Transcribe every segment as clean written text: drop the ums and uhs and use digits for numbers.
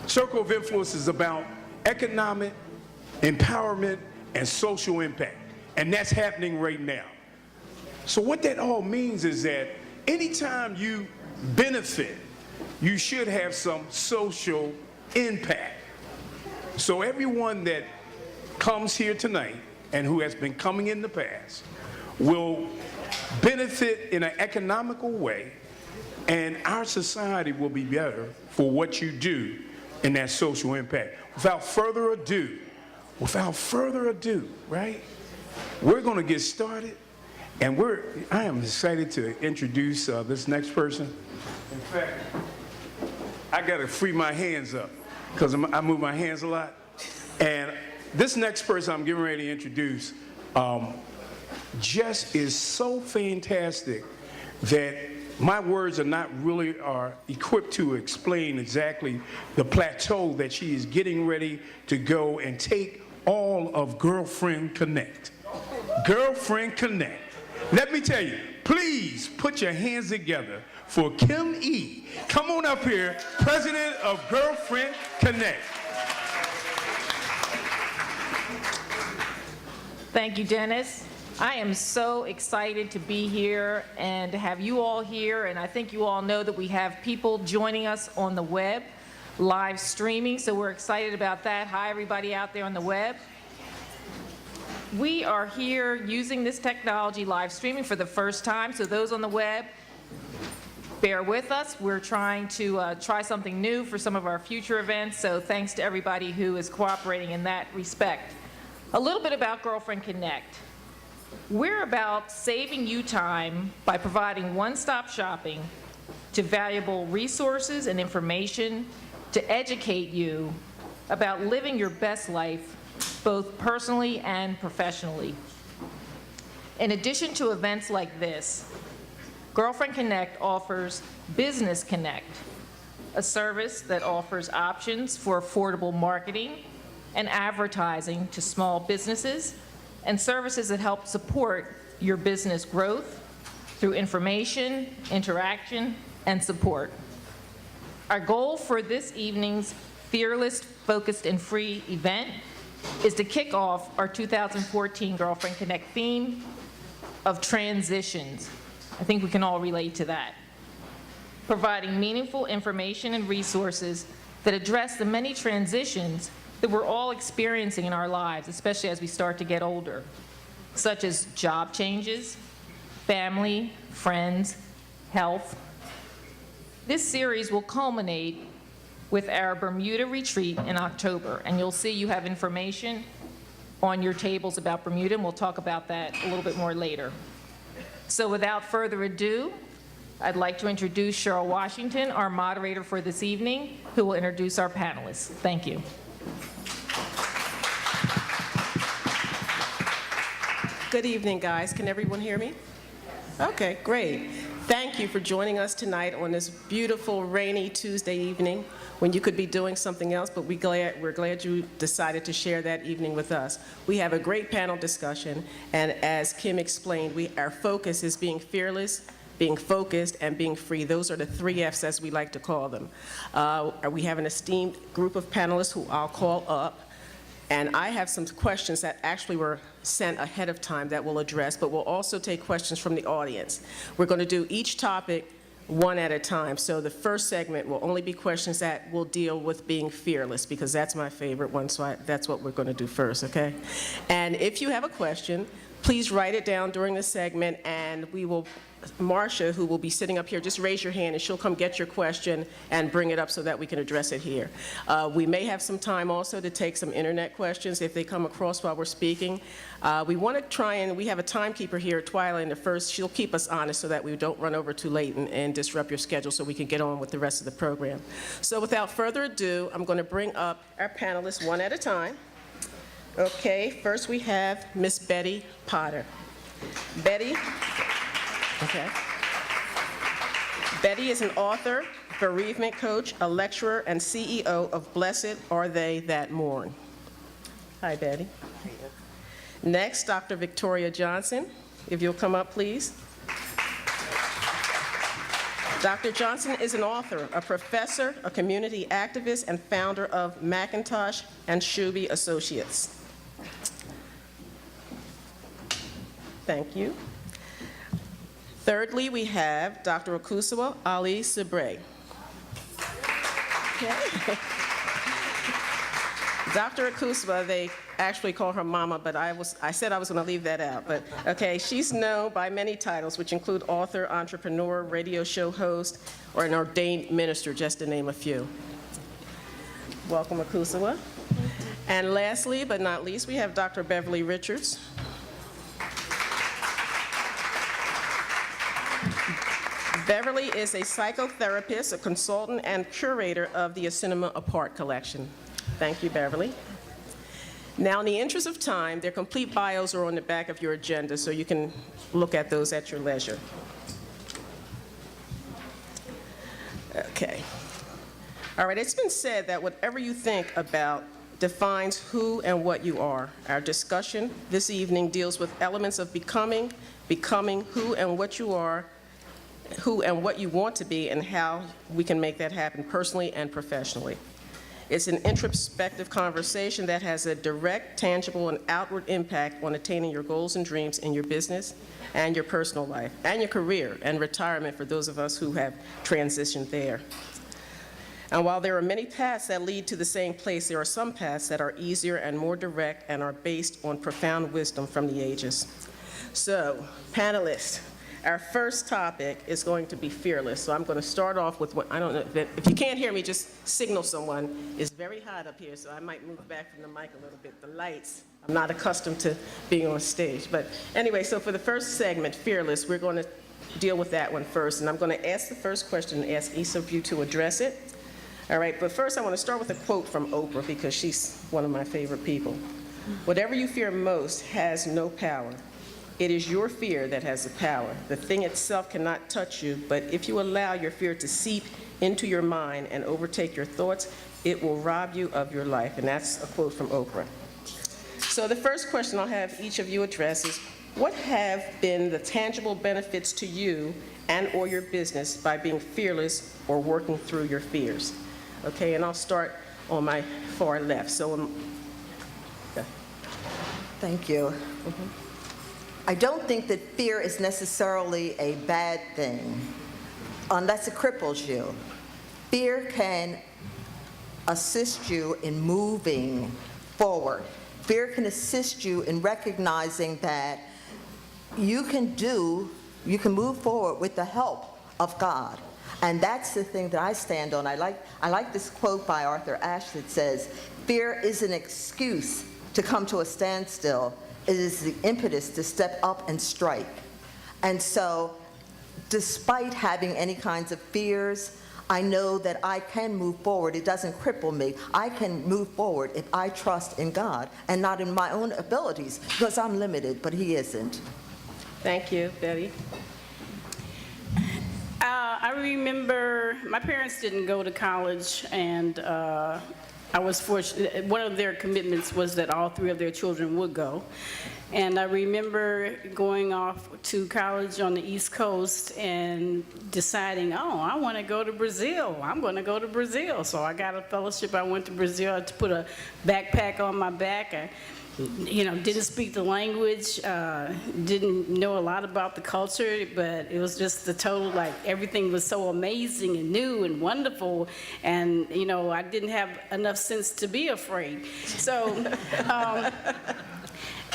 Circle of Influence is about economic empowerment and social impact, and that's happening right now. So what that all means is that anytime you benefit, you should have some social impact. So everyone that comes here tonight and who has been coming in the past will benefit in an economical way, and our society will be better for what you do in that social impact. Without further ado, right? We're going to get started, and I am excited to introduce this next person. In fact, I got to free my hands up because I move my hands a lot. And this next person I'm getting ready to introduce just is so fantastic that my words are not really equipped to explain exactly the plateau that she is getting ready to go and take all of GirlfriendConnect. GirlfriendConnect. Let me tell you, please put your hands together for Kim E. Come on up here, president of GirlfriendConnect. Thank you, Dennis. I am so excited to be here and to have you all here, and I think you all know that we have people joining us on the web, live streaming, so we're excited about that. Hi, everybody out there on the web. We are here using this technology, live streaming, for the first time, so those on the web, bear with us. We're trying to try something new for some of our future events, so thanks to everybody who is cooperating in that respect. A little bit about GirlfriendConnect. We're about saving you time by providing one-stop shopping to valuable resources and information to educate you about living your best life, both personally and professionally. In addition to events like this, GirlfriendConnect offers Business Connect, a service that offers options for affordable marketing and advertising to small businesses, and services that help support your business growth through information, interaction, and support. Our goal for this evening's Fearless, Focused, and Free event is to kick off our 2014 GirlfriendConnect theme of transitions. I think we can all relate to that. Providing meaningful information and resources that address the many transitions that we're all experiencing in our lives, especially as we start to get older, such as job changes, family, friends, health. This series will culminate with our Bermuda retreat in October, and you'll see you have information on your tables about Bermuda, and we'll talk about that a little bit more later. So without further ado, I'd like to introduce Cheryl Washington, our moderator for this evening, who will introduce our panelists. Thank you. Good evening, guys. Can everyone hear me? Okay, great. Thank you for joining us tonight on this beautiful, rainy Tuesday evening when you could be doing something else, but we're glad you decided to share that evening with us. We have a great panel discussion, and as Kim explained, our focus is being fearless, being focused, and being free. Those are the 3 Fs, as we like to call them. We have an esteemed group of panelists who I'll call up. And I have some questions that actually were sent ahead of time that we'll address, but we'll also take questions from the audience. We're going to do each topic one at a time. So the first segment will only be questions that will deal with being fearless, because that's my favorite one, so that's what we're going to do first, okay? And if you have a question, please write it down during the segment, and we will, Marcia, who will be sitting up here, just raise your hand and she'll come get your question and bring it up so that we can address it here. We may have some time also to take some internet questions if they come across while we're speaking. We want to try and, we have a timekeeper here, Twyla, in the first. She'll keep us honest so that we don't run over too late and disrupt your schedule, so we can get on with the rest of the program. So without further ado, I'm going to bring up our panelists one at a time. Okay, first we have Miss Betty Potter. Betty, okay. Betty is an author, bereavement coach, a lecturer, and CEO of Blessed Are They That Mourn. Hi, Betty. Next, Dr. Victoria Johnson, if you'll come up, please. Dr. Johnson is an author, a professor, a community activist, and founder of McIntosh and Shuby Associates. Thank you. Thirdly, we have Dr. Okusawa Ali Sibre. Okay. Dr. Akusawa, they actually call her Mama, but I said I was going to leave that out. But okay, she's known by many titles, which include author, entrepreneur, radio show host, or an ordained minister, just to name a few. Welcome, Akusawa. And lastly, but not least, we have Dr. Beverly Richards. Beverly is a psychotherapist, a consultant, and curator of the A Cinema Apart collection. Thank you, Beverly. Now, in the interest of time, their complete bios are on the back of your agenda, so you can look at those at your leisure. Okay. All right, it's been said that whatever you think about defines who and what you are. Our discussion this evening deals with elements of becoming who and what you are, who and what you want to be, and how we can make that happen personally and professionally. It's an introspective conversation that has a direct, tangible, and outward impact on attaining your goals and dreams in your business and your personal life, and your career and retirement for those of us who have transitioned there. And while there are many paths that lead to the same place, there are some paths that are easier and more direct and are based on profound wisdom from the ages. So, panelists, our first topic is going to be fearless. So I'm going to start off with what, I don't know, if you can't hear me, just signal someone. It's very hot up here, so I might move back from the mic a little bit. The lights, I'm not accustomed to being on stage. But anyway, so for the first segment, fearless, we're going to deal with that one first. And I'm going to ask the first question and ask each of you to address it. All right, but first I want to start with a quote from Oprah, because she's one of my favorite people. Whatever you fear most has no power. It is your fear that has the power. The thing itself cannot touch you, but if you allow your fear to seep into your mind and overtake your thoughts, it will rob you of your life. And that's a quote from Oprah. So the first question I'll have each of you address is, what have been the tangible benefits to you and or your business by being fearless or working through your fears? Okay, and I'll start on my far left. So, okay. Thank you. I don't think that fear is necessarily a bad thing, unless it cripples you. Fear can assist you in moving forward. Fear can assist you in recognizing that you can move forward with the help of God. And that's the thing that I stand on. I like this quote by Arthur Ashe that says, "Fear is an excuse to come to a standstill. It is the impetus to step up and strike." And so, despite having any kinds of fears, I know that I can move forward. It doesn't cripple me. I can move forward if I trust in God and not in my own abilities, because I'm limited, but He isn't. Thank you, Betty. I remember my parents didn't go to college, and I was fortunate. One of their commitments was that all three of their children would go. And I remember going off to college on the East Coast and deciding, oh, I want to go to Brazil. I'm going to go to Brazil. So I got a fellowship. I went to Brazil. I put a backpack on my back. I didn't speak the language, didn't know a lot about the culture, but it was just the total, like, everything was so amazing and new and wonderful, and, I didn't have enough sense to be afraid. So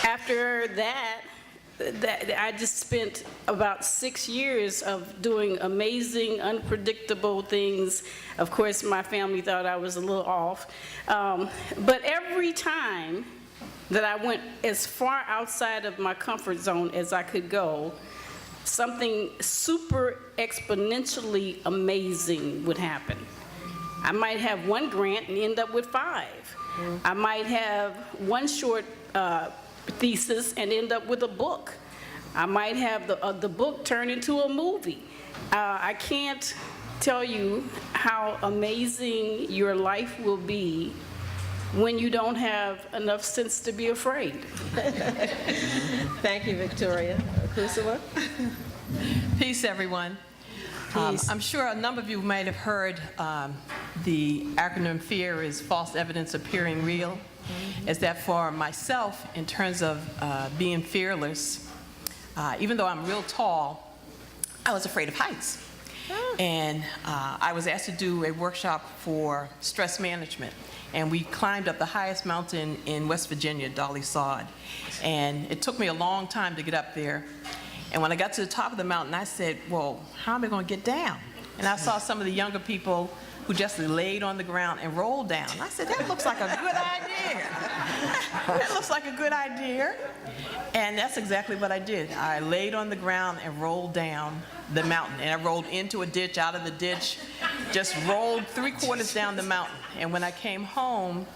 after that, I just spent about 6 years of doing amazing, unpredictable things. Of course, my family thought I was a little off, but every time that I went as far outside of my comfort zone as I could go, something super exponentially amazing would happen. I might have one grant and end up with 5. I might have one short thesis and end up with a book. I might have the book turn into a movie. I can't tell you how amazing your life will be when you don't have enough sense to be afraid. Thank you, Victoria. Kusawa? Peace, everyone. Peace. I'm sure a number of you might have heard the acronym FEAR is false evidence appearing real. Is that for myself, in terms of being fearless, even though I'm real tall, I was afraid of heights. And I was asked to do a workshop for stress management. And we climbed up the highest mountain in West Virginia, Dolly Sod. And it took me a long time to get up there. And when I got to the top of the mountain, I said, well, how am I going to get down? And I saw some of the younger people who just laid on the ground and rolled down. I said, that looks like a good idea. That looks like a good idea. And that's exactly what I did. I laid on the ground and rolled down the mountain. And I rolled into a ditch, out of the ditch, just rolled 3/4 down the mountain. And when I came home,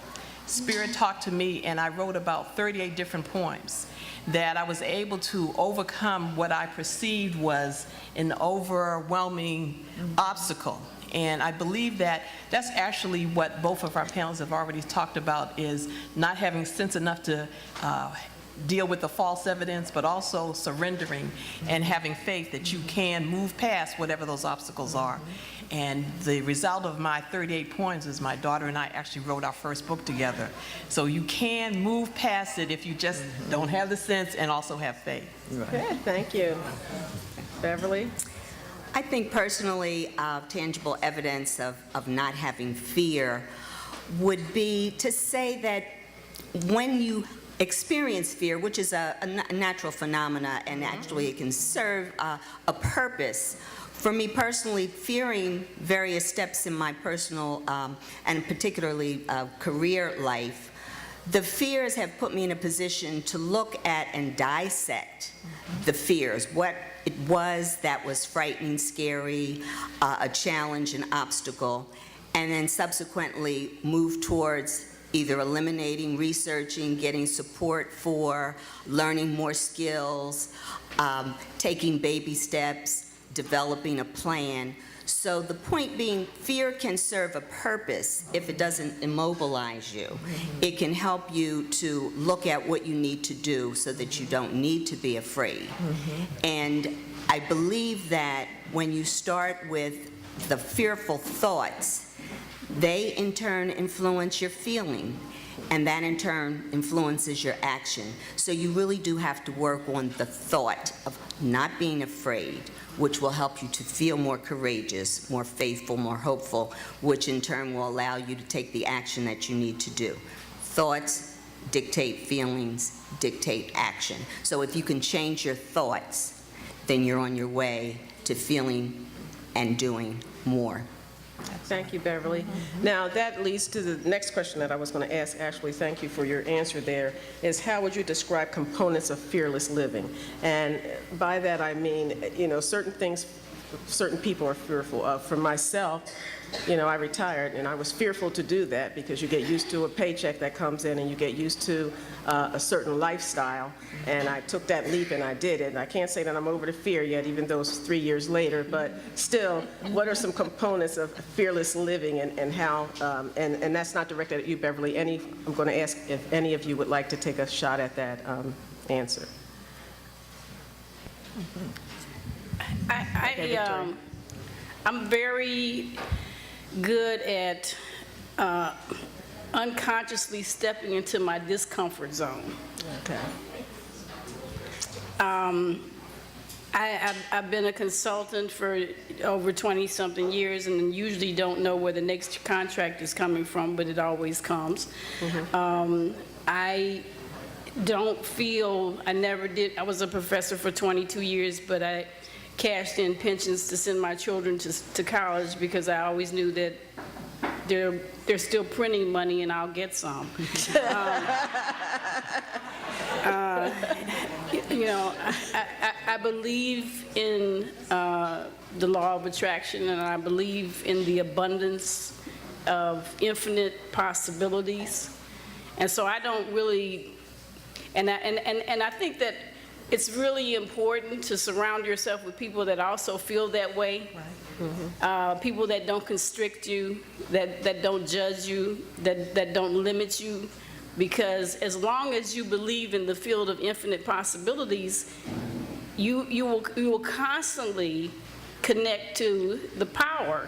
Spirit talked to me, and I wrote about 38 different poems that I was able to overcome what I perceived was an overwhelming obstacle. And I believe that that's actually what both of our panels have already talked about, is not having sense enough to deal with the false evidence, but also surrendering and having faith that you can move past whatever those obstacles are. And the result of my 38 poems is my daughter and I actually wrote our first book together. So you can move past it if you just don't have the sense and also have faith. Okay, thank you. Beverly? I think personally, tangible evidence of not having fear would be to say that when you experience fear, which is a natural phenomena, and actually it can serve a purpose. For me personally, fearing various steps in my personal and particularly career life, the fears have put me in a position to look at and dissect the fears, what it was that was frightening, scary, a challenge, an obstacle, and then subsequently move towards either eliminating, researching, getting support for, learning more skills, taking baby steps, developing a plan. So the point being, fear can serve a purpose if it doesn't immobilize you. It can help you to look at what you need to do so that you don't need to be afraid. And I believe that when you start with the fearful thoughts, they in turn influence your feeling, and that in turn influences your action. So you really do have to work on the thought of not being afraid, which will help you to feel more courageous, more faithful, more hopeful, which in turn will allow you to take the action that you need to do. Thoughts dictate feelings, dictate action. So if you can change your thoughts, then you're on your way to feeling and doing more. Thank you, Beverly. Now, that leads to the next question that I was going to ask. Ashley, thank you for your answer there, is how would you describe components of fearless living? And by that, I mean, certain things, certain people are fearful of. For myself, I retired, and I was fearful to do that because you get used to a paycheck that comes in and you get used to a certain lifestyle. And I took that leap and I did it. And I can't say that I'm over the fear yet, even though it's 3 years later, but still, what are some components of fearless living and how, and that's not directed at you, Beverly. I'm going to ask if any of you would like to take a shot at that answer. I'm very good at unconsciously stepping into my discomfort zone. Okay. I've been a consultant for over 20-something years and usually don't know where the next contract is coming from, but it always comes. I don't feel, I never did, I was a professor for 22 years, but I cashed in pensions to send my children to college because I always knew that they're still printing money and I'll get some. I believe in the law of attraction, and I believe in the abundance of infinite possibilities. And so I don't really, and I think that it's really important to surround yourself with people that also feel that way. Right. People that don't constrict you, that don't judge you, that don't limit you. Because as long as you believe in the field of infinite possibilities, you will constantly connect to the power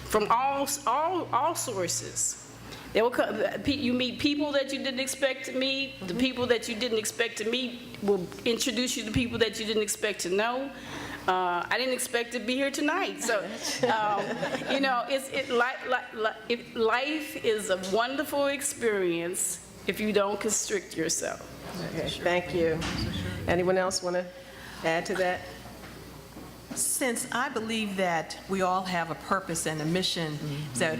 from all sources. They will come, you meet people that you didn't expect to meet. The people that you didn't expect to meet will introduce you to people that you didn't expect to know. I didn't expect to be here tonight. So, you know, life is a wonderful experience if you don't constrict yourself. Okay, thank you. Anyone else want to add to that? Since I believe that we all have a purpose and a mission, that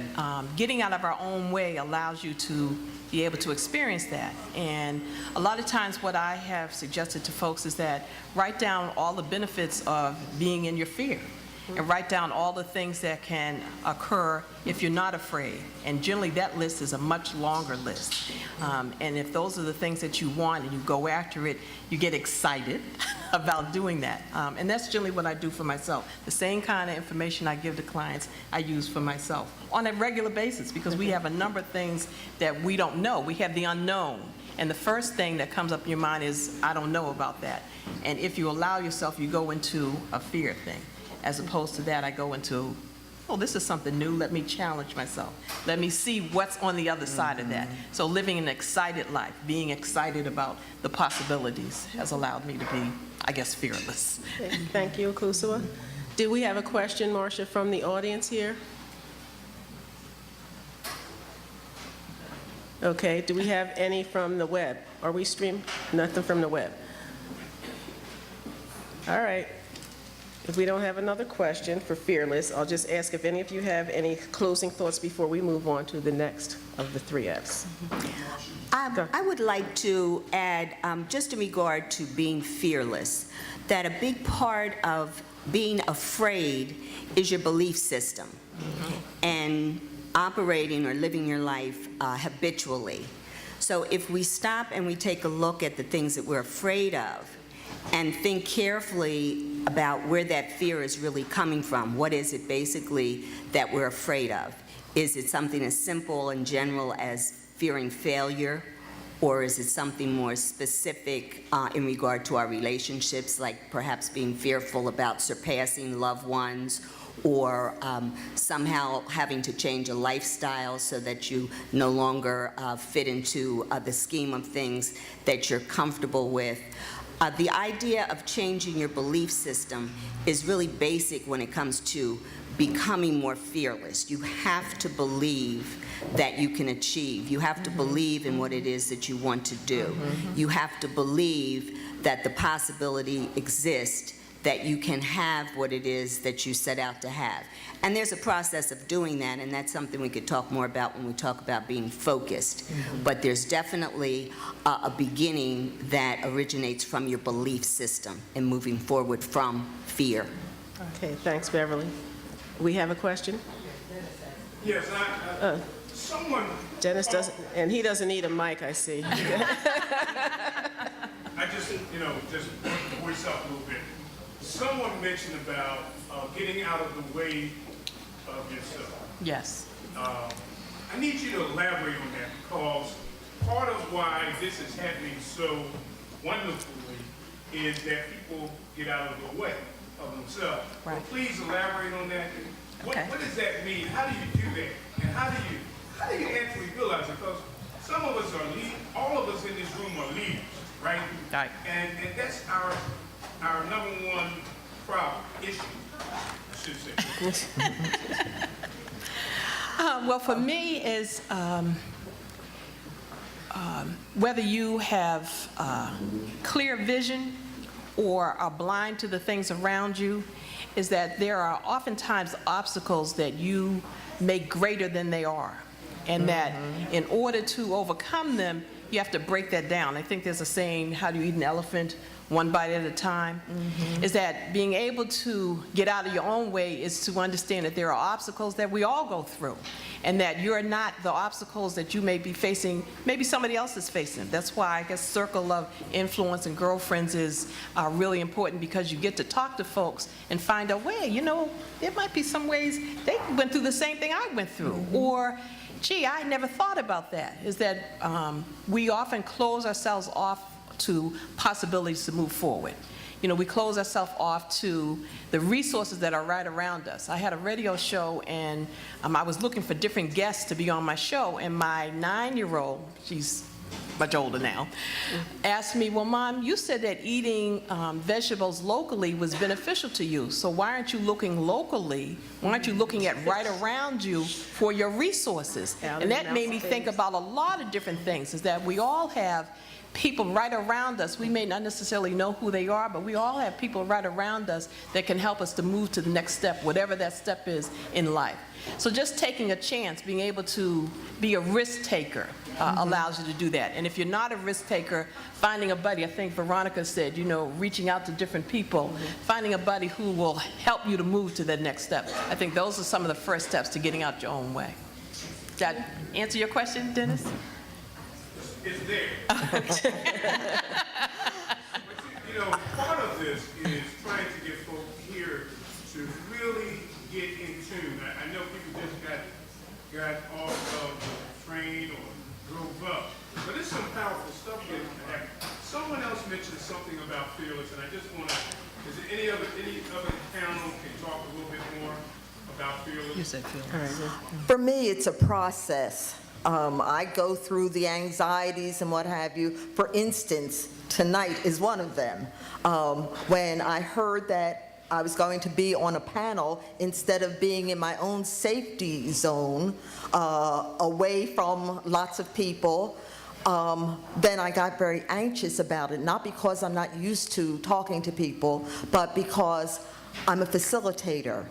getting out of our own way allows you to be able to experience that. And a lot of times what I have suggested to folks is that write down all the benefits of being in your fear, and write down all the things that can occur if you're not afraid. And generally that list is a much longer list. And if those are the things that you want and you go after it, you get excited about doing that. And that's generally what I do for myself. The same kind of information I give to clients, I use for myself on a regular basis, because we have a number of things that we don't know. We have the unknown. And the first thing that comes up in your mind is, I don't know about that. And if you allow yourself, you go into a fear thing. As opposed to that, I go into, oh, this is something new. Let me challenge myself. Let me see what's on the other side of that. So living an excited life, being excited about the possibilities has allowed me to be, I guess, fearless. Okay, thank you, Okusua. Do we have a question, Marcia, from the audience here? Okay, do we have any from the web? Are we streaming? Nothing from the web. All right. If we don't have another question for Fearless, I'll just ask if any of you have any closing thoughts before we move on to the next of the 3 Fs. I would like to add, just in regard to being fearless, that a big part of being afraid is your belief system and operating or living your life habitually. So if we stop and we take a look at the things that we're afraid of and think carefully about where that fear is really coming from, what is it basically that we're afraid of? Is it something as simple and general as fearing failure? Or is it something more specific in regard to our relationships, like perhaps being fearful about surpassing loved ones, or somehow having to change a lifestyle so that you no longer fit into the scheme of things that you're comfortable with? The idea of changing your belief system is really basic when it comes to becoming more fearless. You have to believe that you can achieve. You have to believe in what it is that you want to do. You have to believe that the possibility exists that you can have what it is that you set out to have. And there's a process of doing that, and that's something we could talk more about when we talk about being focused. But there's definitely a beginning that originates from your belief system and moving forward from fear. Okay, thanks, Beverly. We have a question? Yes, someone... Dennis doesn't, and he doesn't need a mic, I see. I just, just voice up a little bit. Someone mentioned about getting out of the way of yourself. Yes. I need you to elaborate on that, because part of why this is happening so wonderfully is that people get out of the way of themselves. Right. So please elaborate on that. What does that mean? How do you do that? And how do you actually realize it? Because some of us are all of us in this room are leaders, right? Right. And that's our number one problem, issue, I should say. Well, for me, is whether you have clear vision or are blind to the things around you, is that there are oftentimes obstacles that you make greater than they are. And that in order to overcome them, you have to break that down. I think there's a saying, how do you eat an elephant? One bite at a time. Is that being able to get out of your own way is to understand that there are obstacles that we all go through, and that you're not the obstacles that you may be facing, maybe somebody else is facing. That's why I guess circle of influence and girlfriends is really important, because you get to talk to folks and find out, well, there might be some ways they went through the same thing I went through, or gee, I never thought about that. Is that we often close ourselves off to possibilities to move forward. we close ourselves off to the resources that are right around us. I had a radio show, and I was looking for different guests to be on my show, and my 9-year-old, she's much older now, asked me, well, Mom, you said that eating vegetables locally was beneficial to you, so why aren't you looking locally? Why aren't you looking at right around you for your resources? And that made me think about a lot of different things, is that we all have people right around us. We may not necessarily know who they are, but we all have people right around us that can help us to move to the next step, whatever that step is in life. So just taking a chance, being able to be a risk taker allows you to do that. And if you're not a risk taker, finding a buddy, I think Veronica said, reaching out to different people, finding a buddy who will help you to move to the next step. I think those are some of the first steps to getting out your own way. Did that answer your question, Dennis? It's there. But part of this is trying to get folks here to really get in tune. I know people just got off of the train or drove up, but there's some powerful stuff here. Someone else mentioned something about fearless, and I just want to, is there any other panel can talk a little bit more about fearless? You said fearless. For me, it's a process. I go through the anxieties and what have you. For instance, tonight is one of them. When I heard that I was going to be on a panel, instead of being in my own safety zone, away from lots of people, then I got very anxious about it, not because I'm not used to talking to people, but because I'm a facilitator.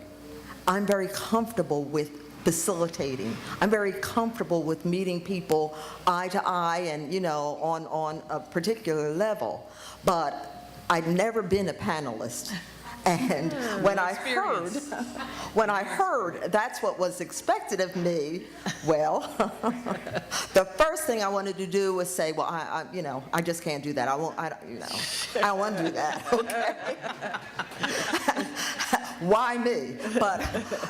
I'm very comfortable with facilitating. I'm very comfortable with meeting people eye to eye and, on a particular level. But I've never been a panelist. And when I heard that's what was expected of me, well, the first thing I wanted to do was say, well, I just can't do that. I don't want to do that, okay? Why me? But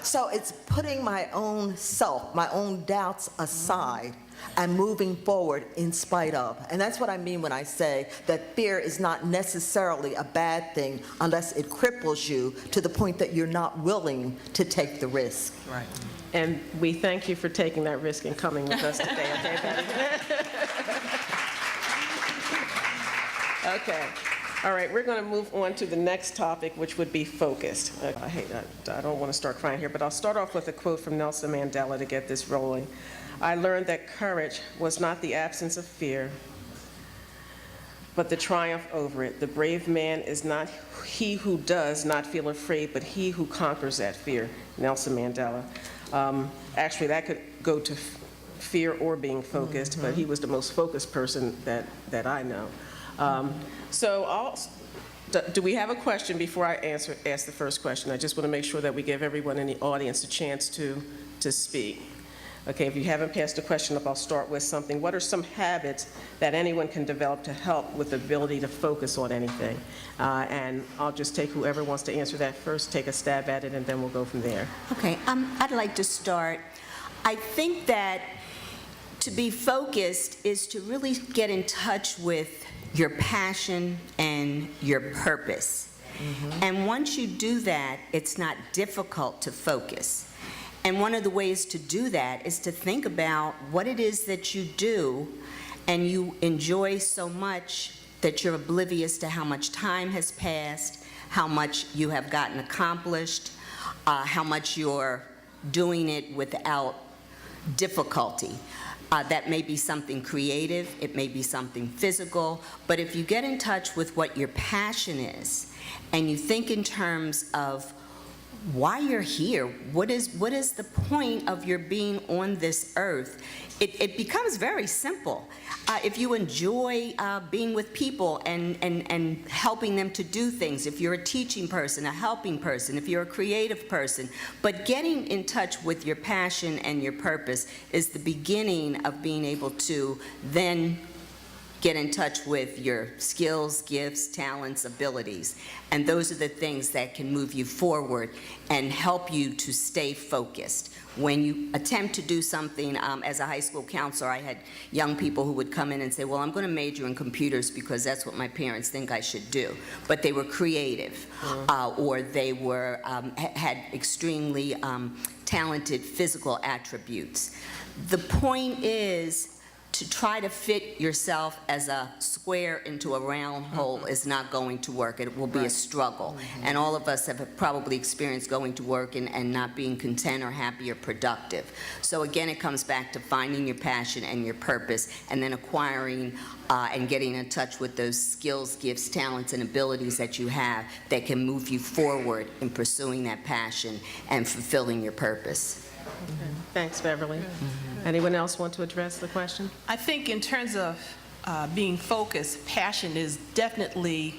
so it's putting my own self, my own doubts aside and moving forward in spite of. And that's what I mean when I say that fear is not necessarily a bad thing unless it cripples you to the point that you're not willing to take the risk. Right. And we thank you for taking that risk and coming with us today, okay, Betty? Okay. All right, we're going to move on to the next topic, which would be focused. I don't want to start crying here, but I'll start off with a quote from Nelson Mandela to get this rolling. I learned that courage was not the absence of fear, but the triumph over it. The brave man is not he who does not feel afraid, but he who conquers that fear. Nelson Mandela. Actually, that could go to fear or being focused, but he was the most focused person that I know. Do we have a question before I ask the first question? I just want to make sure that we give everyone in the audience a chance to speak. Okay, if you haven't passed a question up, I'll start with something. What are some habits that anyone can develop to help with the ability to focus on anything? And I'll just take whoever wants to answer that first, take a stab at it, and then we'll go from there. Okay, I'd like to start. I think that to be focused is to really get in touch with your passion and your purpose. And once you do that, it's not difficult to focus. And one of the ways to do that is to think about what it is that you do and you enjoy so much that you're oblivious to how much time has passed, how much you have gotten accomplished, how much you're doing it without difficulty. That may be something creative, it may be something physical, but if you get in touch with what your passion is and you think in terms of why you're here, what is the point of your being on this earth, it becomes very simple. If you enjoy being with people and helping them to do things, if you're a teaching person, a helping person, if you're a creative person, but getting in touch with your passion and your purpose is the beginning of being able to then get in touch with your skills, gifts, talents, abilities. And those are the things that can move you forward and help you to stay focused. When you attempt to do something, as a high school counselor, I had young people who would come in and say, well, I'm going to major in computers because that's what my parents think I should do. But they were creative, or they were, had extremely talented physical attributes. The point is, to try to fit yourself as a square into a round hole is not going to work. It will be a struggle. And all of us have probably experienced going to work and not being content or happy or productive. So again, it comes back to finding your passion and your purpose, and then acquiring and getting in touch with those skills, gifts, talents, and abilities that you have that can move you forward in pursuing that passion and fulfilling your purpose. Thanks, Beverly. Anyone else want to address the question? I think in terms of being focused, passion is definitely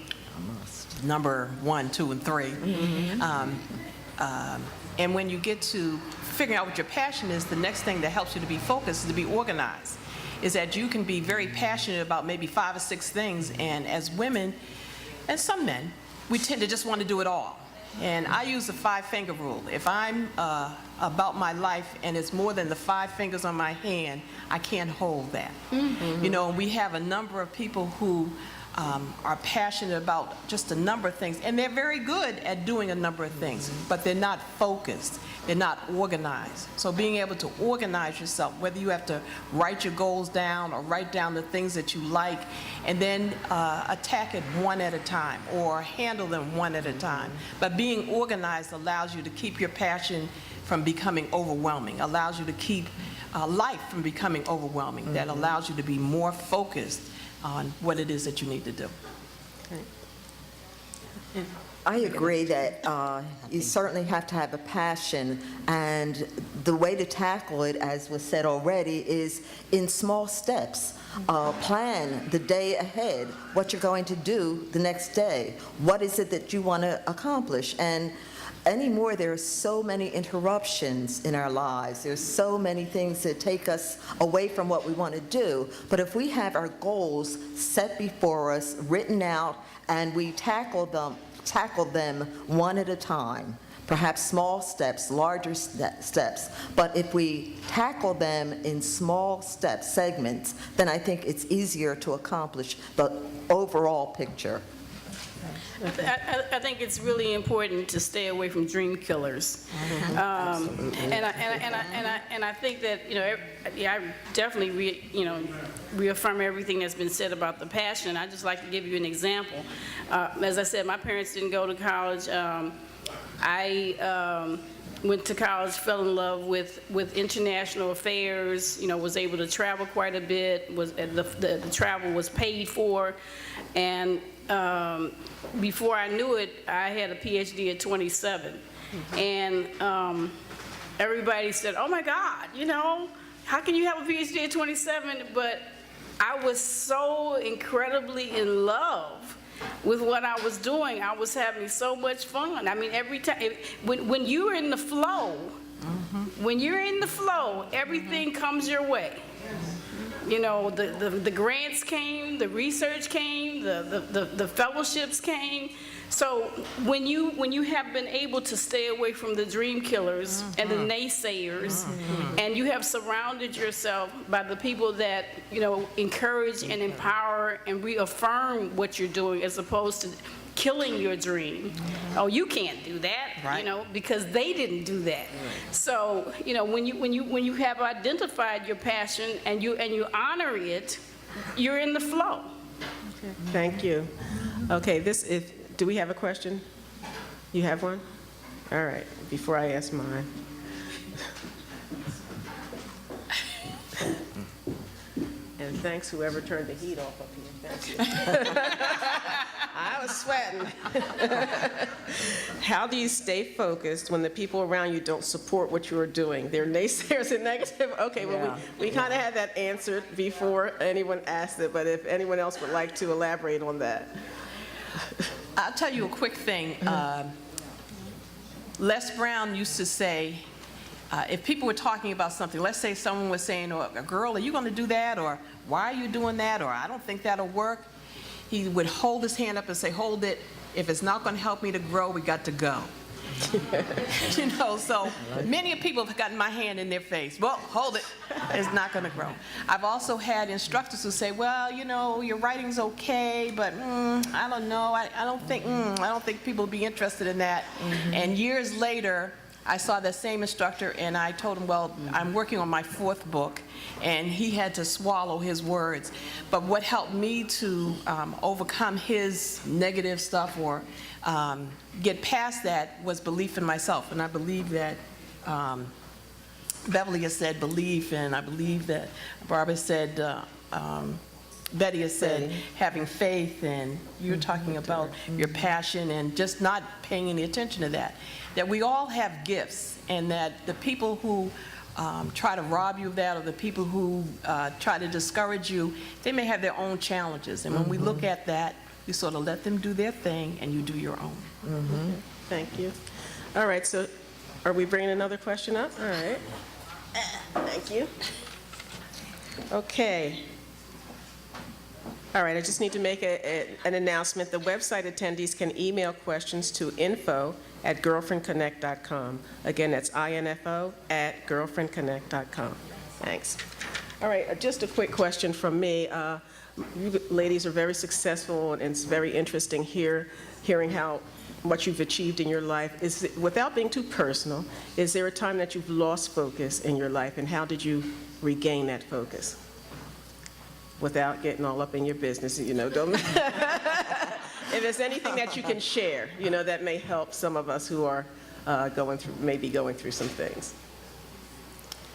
number 1, 2, and 3. And when you get to figuring out what your passion is, the next thing that helps you to be focused is to be organized. Is that you can be very passionate about maybe 5 or 6 things, and as women, and some men, we tend to just want to do it all. And I use the 5-finger rule. If I'm about my life and it's more than the 5 fingers on my hand, I can't hold that. You know, we have a number of people who are passionate about just a number of things, and they're very good at doing a number of things, but they're not focused, they're not organized. So being able to organize yourself, whether you have to write your goals down or write down the things that you like, and then attack it one at a time or handle them one at a time. But being organized allows you to keep your passion from becoming overwhelming, allows you to keep life from becoming overwhelming, that allows you to be more focused on what it is that you need to do. I agree that you certainly have to have a passion, and the way to tackle it, as was said already, is in small steps. Plan the day ahead, what you're going to do the next day. What is it that you want to accomplish? And anymore, there are so many interruptions in our lives. There's so many things that take us away from what we want to do. But if we have our goals set before us, written out, and we tackle them one at a time, perhaps small steps, larger steps, but if we tackle them in small step segments, then I think it's easier to accomplish the overall picture. I think it's really important to stay away from dream killers. And I think that, you know, I definitely reaffirm everything that's been said about the passion. I'd just like to give you an example. As I said, my parents didn't go to college. I went to college, fell in love with international affairs, you know, was able to travel quite a bit, the travel was paid for, and before I knew it, I had a PhD at 27. And everybody said, oh my God, you know, how can you have a PhD at 27? But I was so incredibly in love with what I was doing. I was having so much fun. I mean, every time, when you're in the flow, everything comes your way. You know, the grants came, the research came, the fellowships came. So when you have been able to stay away from the dream killers and the naysayers, and you have surrounded yourself by the people that, you know, encourage and empower and reaffirm what you're doing, as opposed to killing your dream. Oh, you can't do that, you know, because they didn't do that. So, you know, when you have identified your passion and you honor it, you're in the flow. Thank you. Okay, do we have a question? You have one? All right, before I ask mine. And thanks whoever turned the heat off up here. Thank you. I was sweating. How do you stay focused when the people around you don't support what you are doing? They're naysayers and negative? Okay, well, we kind of had that answered before anyone asked it, but if anyone else would like to elaborate on that. I'll tell you a quick thing. Les Brown used to say, if people were talking about something, let's say someone was saying, oh, girl, are you going to do that? Or why are you doing that? Or I don't think that'll work. He would hold his hand up and say, hold it. If it's not going to help me to grow, we got to go. You know, so many people have gotten my hand in their face. Well, hold it. It's not going to grow. I've also had instructors who say, well, you know, your writing's okay, but I don't know. I don't think people will be interested in that. And years later, I saw that same instructor and I told him, well, I'm working on my 4th book, and he had to swallow his words. But what helped me to overcome his negative stuff or get past that was belief in myself. And I believe that Beverly has said belief, and I believe that Barbara said, Betty has said having faith, and you're talking about your passion and just not paying any attention to that. That we all have gifts, and that the people who try to rob you of that, or the people who try to discourage you, they may have their own challenges. And when we look at that, you sort of let them do their thing and you do your own. Thank you. All right, so are we bringing another question up? All right. Thank you. Okay. All right, I just need to make an announcement. The website attendees can email questions to info@girlfriendconnect.com. Again, that's info@girlfriendconnect.com. Thanks. All right, just a quick question from me. You ladies are very successful, and it's very interesting hearing what you've achieved in your life. Without being too personal, is there a time that you've lost focus in your life, and how did you regain that focus? Without getting all up in your business, you know, don't. If there's anything that you can share, you know, that may help some of us who are going through some things.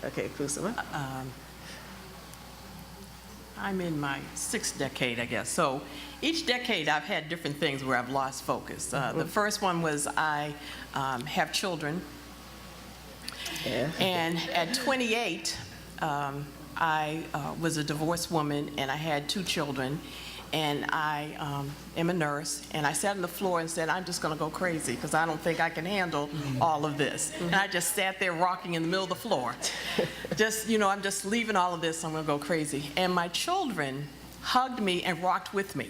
Okay, Kusama. I'm in my 6th decade, I guess. So each decade I've had different things where I've lost focus. The first one was I have children. Yeah. And at 28, I was a divorced woman, and I had 2 children, and I am a nurse, and I sat on the floor and said, I'm just going to go crazy because I don't think I can handle all of this. And I just sat there rocking in the middle of the floor. Just, you know, I'm just leaving all of this, I'm going to go crazy. And my children hugged me and rocked with me.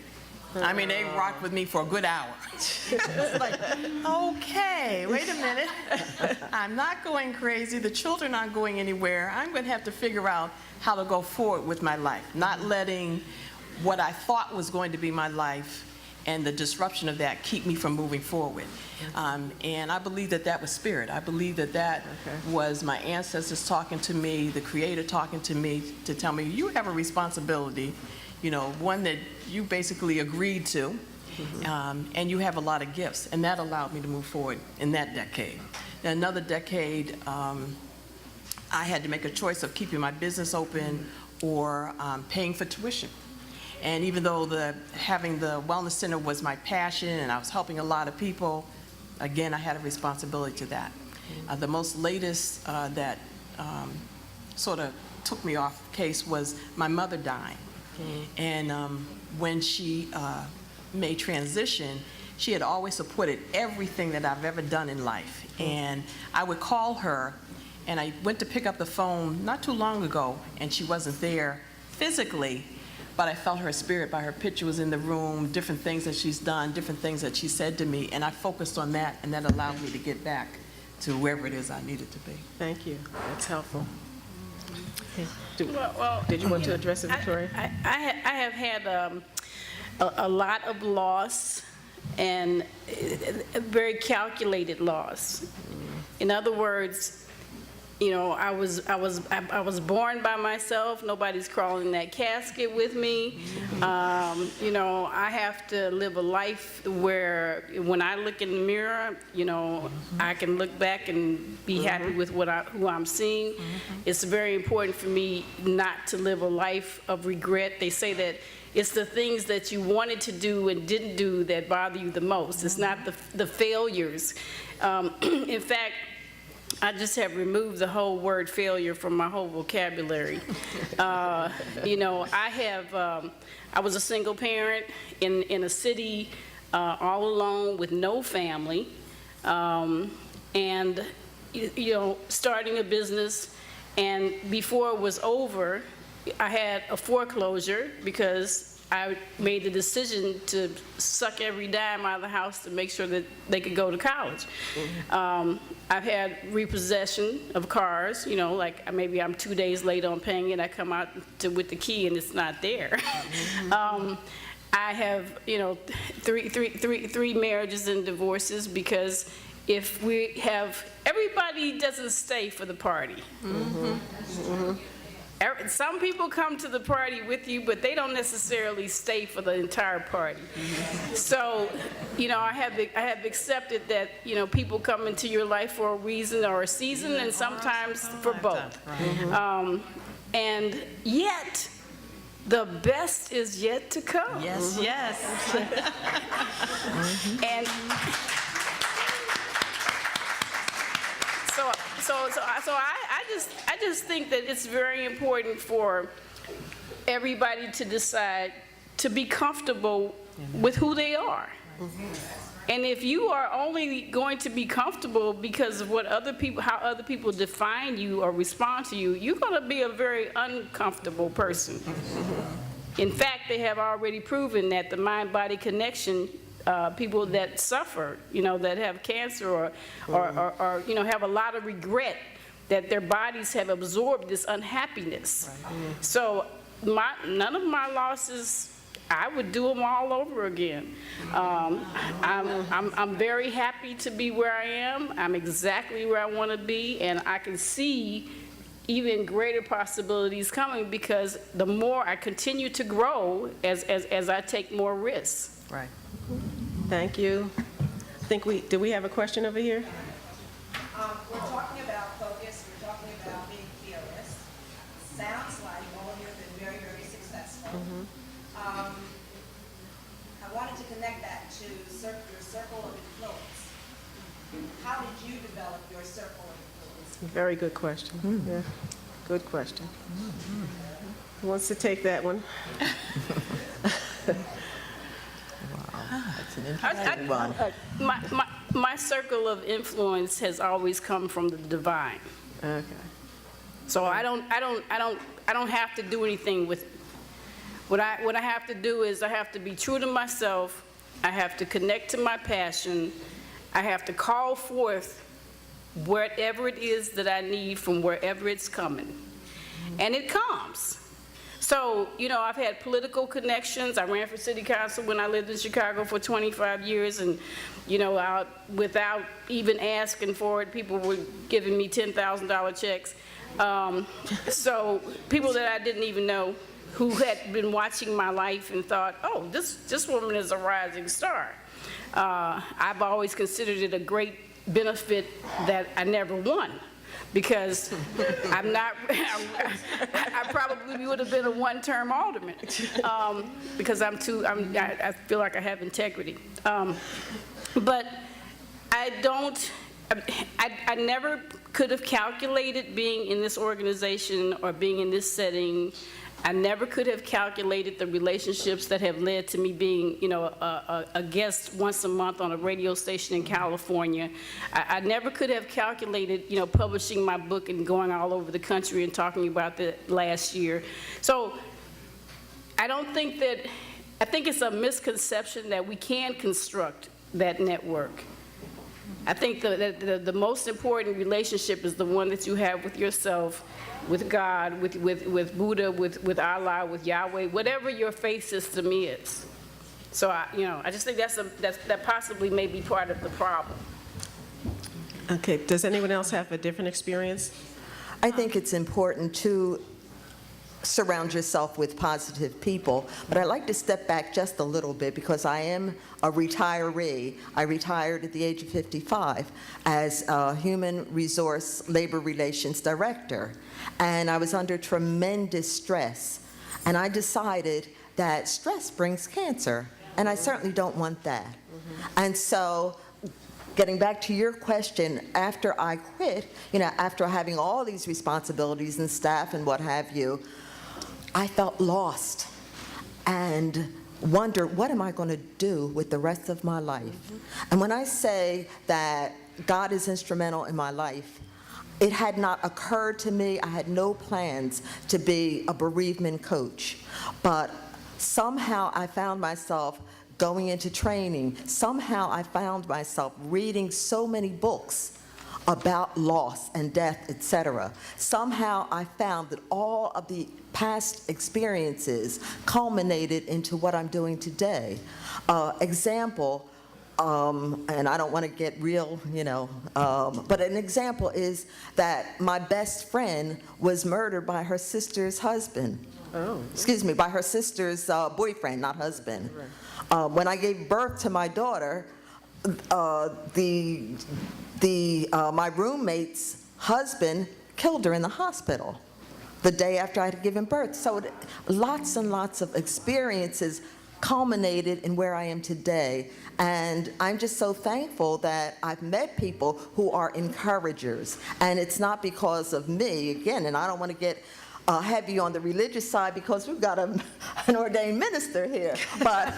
I mean, they rocked with me for a good hour. It's like, okay, wait a minute. I'm not going crazy. The children aren't going anywhere. I'm going to have to figure out how to go forward with my life, not letting what I thought was going to be my life and the disruption of that keep me from moving forward. And I believe that that was spirit. I believe that that was my ancestors talking to me, the Creator talking to me to tell me, you have a responsibility, you know, one that you basically agreed to, and you have a lot of gifts. And that allowed me to move forward in that decade. In another decade, I had to make a choice of keeping my business open or paying for tuition. And even though having the wellness center was my passion and I was helping a lot of people, again, I had a responsibility to that. The most latest that sort of took me off case was my mother dying. And when she made transition, she had always supported everything that I've ever done in life. And I would call her, and I went to pick up the phone not too long ago, and she wasn't there physically, but I felt her spirit by her picture was in the room, different things that she's done, different things that she said to me, and I focused on that, and that allowed me to get back to wherever it is I needed to be. Thank you. That's helpful. Well, Did you want to address it, Victoria? I have had a lot of loss, and a very calculated loss. In other words, you know, I was born by myself. Nobody's crawling in that casket with me. You know, I have to live a life where when I look in the mirror, you know, I can look back and be happy with who I'm seeing. It's very important for me not to live a life of regret. They say that it's the things that you wanted to do and didn't do that bother you the most. It's not the failures. In fact, I just have removed the whole word failure from my whole vocabulary. You know, I was a single parent in a city all alone with no family. And, starting a business, and before it was over, I had a foreclosure because I made the decision to suck every dime out of the house to make sure that they could go to college. I've had repossession of cars, like maybe I'm 2 days late on paying it, I come out with the key and it's not there. I have, three marriages and divorces because if we have, everybody doesn't stay for the party. Some people come to the party with you, but they don't necessarily stay for the entire party. So, I have accepted that, people come into your life for a reason or a season, and sometimes for both. And yet, the best is yet to come. Yes, yes. And so I just think that it's very important for everybody to decide to be comfortable with who they are. And if you are only going to be comfortable because of how other people define you or respond to you, you're going to be a very uncomfortable person. In fact, they have already proven that the mind-body connection, people that suffer, that have cancer or have a lot of regret, that their bodies have absorbed this unhappiness. So none of my losses, I would do them all over again. I'm very happy to be where I am. I'm exactly where I want to be, and I can see even greater possibilities coming because the more I continue to grow as I take more risks. Right. Thank you. Do we have a question over here? We're talking about focus, we're talking about being fearless. Sounds like all of you have been very, very successful. I wanted to connect that to your circle of influence. How did you develop your circle of influence? Very good question. Yeah, good question. Who wants to take that one? That's an interesting one. My circle of influence has always come from the divine. Okay. So I don't have to do anything with it. What I have to do is I have to be true to myself. I have to connect to my passion. I have to call forth whatever it is that I need from wherever it's coming. And it comes. So, I've had political connections. I ran for city council when I lived in Chicago for 25 years, and, without even asking for it, people were giving me $10,000 checks. So people that I didn't even know who had been watching my life and thought, oh, this woman is a rising star. I've always considered it a great benefit that I never won, because I probably would have been a one-term alderman, because I feel like I have integrity. But I never could have calculated being in this organization or being in this setting. I never could have calculated the relationships that have led to me being, a guest once a month on a radio station in California. I never could have calculated, publishing my book and going all over the country and talking about it last year. So I think it's a misconception that we can construct that network. I think the most important relationship is the one that you have with yourself, with God, with Buddha, with Allah, with Yahweh, whatever your faith system is. So I just think that possibly may be part of the problem. Okay, does anyone else have a different experience? I think it's important to surround yourself with positive people, but I'd like to step back just a little bit because I am a retiree. I retired at the age of 55 as a human resource labor relations director, and I was under tremendous stress, and I decided that stress brings cancer, and I certainly don't want that. And so getting back to your question, after I quit, after having all these responsibilities and staff and what have you, I felt lost and wondered, what am I going to do with the rest of my life? And when I say that God is instrumental in my life, it had not occurred to me, I had no plans to be a bereavement coach, but somehow I found myself going into training. Somehow I found myself reading so many books about loss and death, etc. Somehow I found that all of the past experiences culminated into what I'm doing today. Example, and I don't want to get real, but an example is that my best friend was murdered by her sister's husband. Excuse me, by her sister's boyfriend, not husband. When I gave birth to my daughter, my roommate's husband killed her in the hospital the day after I had given birth. So lots and lots of experiences culminated in where I am today. And I'm just so thankful that I've met people who are encouragers. And it's not because of me, again, and I don't want to get heavy on the religious side because we've got an ordained minister here, but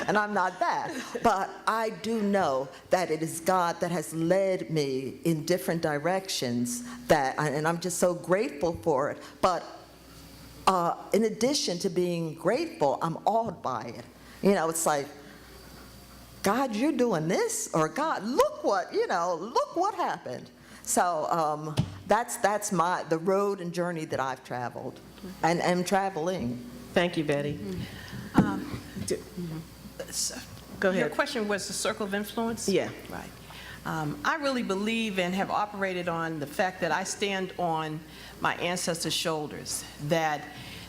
and I'm not that. But I do know that it is God that has led me in different directions, and I'm just so grateful for it. But in addition to being grateful, I'm awed by it. It's like, God, you're doing this, or God, look what happened. So that's the road and journey that I've traveled and am traveling. Thank you, Betty. Go ahead. Your question was the circle of influence? Yeah. Right. I really believe and have operated on the fact that I stand on my ancestors' shoulders, that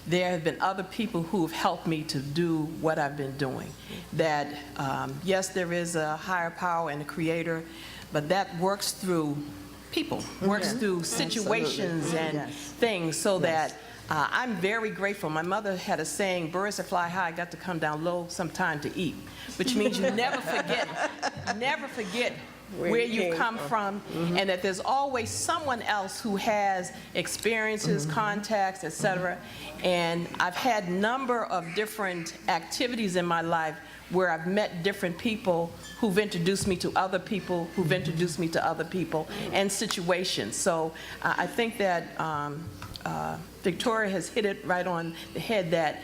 there have been other people who have helped me to do what I've been doing. That, yes, there is a higher power and a creator, but that works through people, works through situations and things, so that I'm very grateful. My mother had a saying, birds that fly high got to come down low sometime to eat, which means you never forget where you come from, and that there's always someone else who has experiences, contacts, etc. And I've had a number of different activities in my life where I've met different people who've introduced me to other people, who've introduced me to other people, and situations. So I think that Victoria has hit it right on the head, that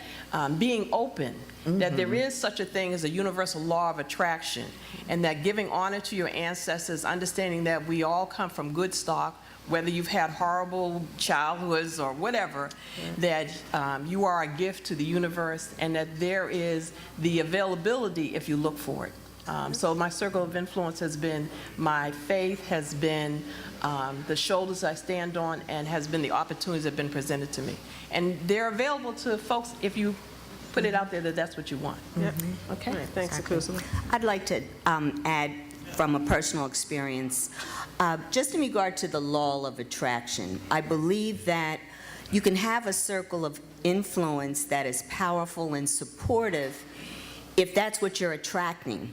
being open, that there is such a thing as a universal law of attraction, and that giving honor to your ancestors, understanding that we all come from good stock, whether you've had horrible childhoods or whatever, that you are a gift to the universe, and that there is the availability if you look for it. So my circle of influence has been my faith, has been the shoulders I stand on, and has been the opportunities that have been presented to me. And they're available to folks if you put it out there that that's what you want. Okay. All right, thanks, Akusala. I'd like to add from a personal experience, just in regard to the law of attraction. I believe that you can have a circle of influence that is powerful and supportive if that's what you're attracting.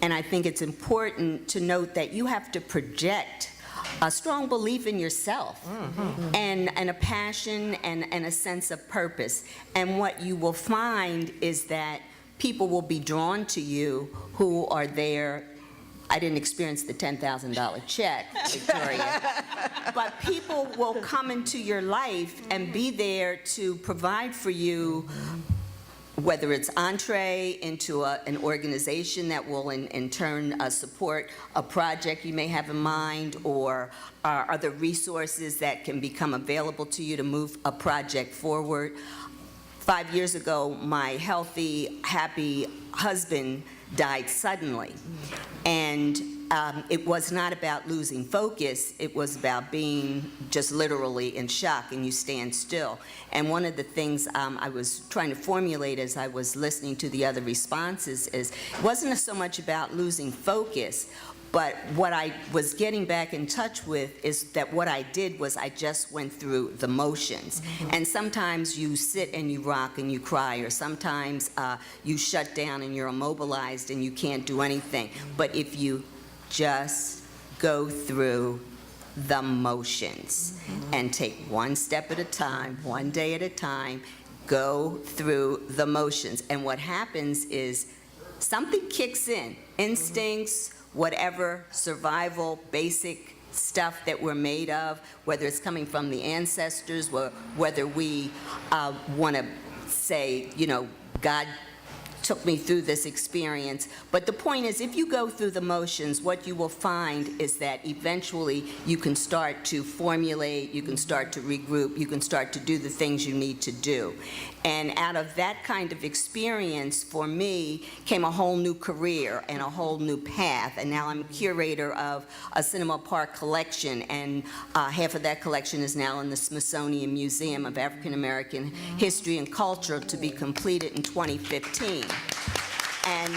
And I think it's important to note that you have to project a strong belief in yourself, and a passion and a sense of purpose. And what you will find is that people will be drawn to you who are there. I didn't experience the $10,000 check, Victoria, but people will come into your life and be there to provide for you, whether it's entree into an organization that will in turn support a project you may have in mind, or other resources that can become available to you to move a project forward. 5 years ago, my healthy, happy husband died suddenly. And it was not about losing focus, it was about being just literally in shock, and you stand still. And one of the things I was trying to formulate as I was listening to the other responses is, it wasn't so much about losing focus, but what I was getting back in touch with is that what I did was I just went through the motions. And sometimes you sit and you rock and you cry, or sometimes you shut down and you're immobilized and you can't do anything. But if you just go through the motions and take one step at a time, one day at a time, go through the motions. And what happens is something kicks in, instincts, whatever, survival, basic stuff that we're made of, whether it's coming from the ancestors, whether we want to say, you know, God took me through this experience. But the point is, if you go through the motions, what you will find is that eventually you can start to formulate, you can start to regroup, you can start to do the things you need to do. And out of that kind of experience, for me, came a whole new career and a whole new path. And now I'm curator of a Cinema Park collection, and half of that collection is now in the Smithsonian Museum of African American History and Culture, to be completed in 2015. And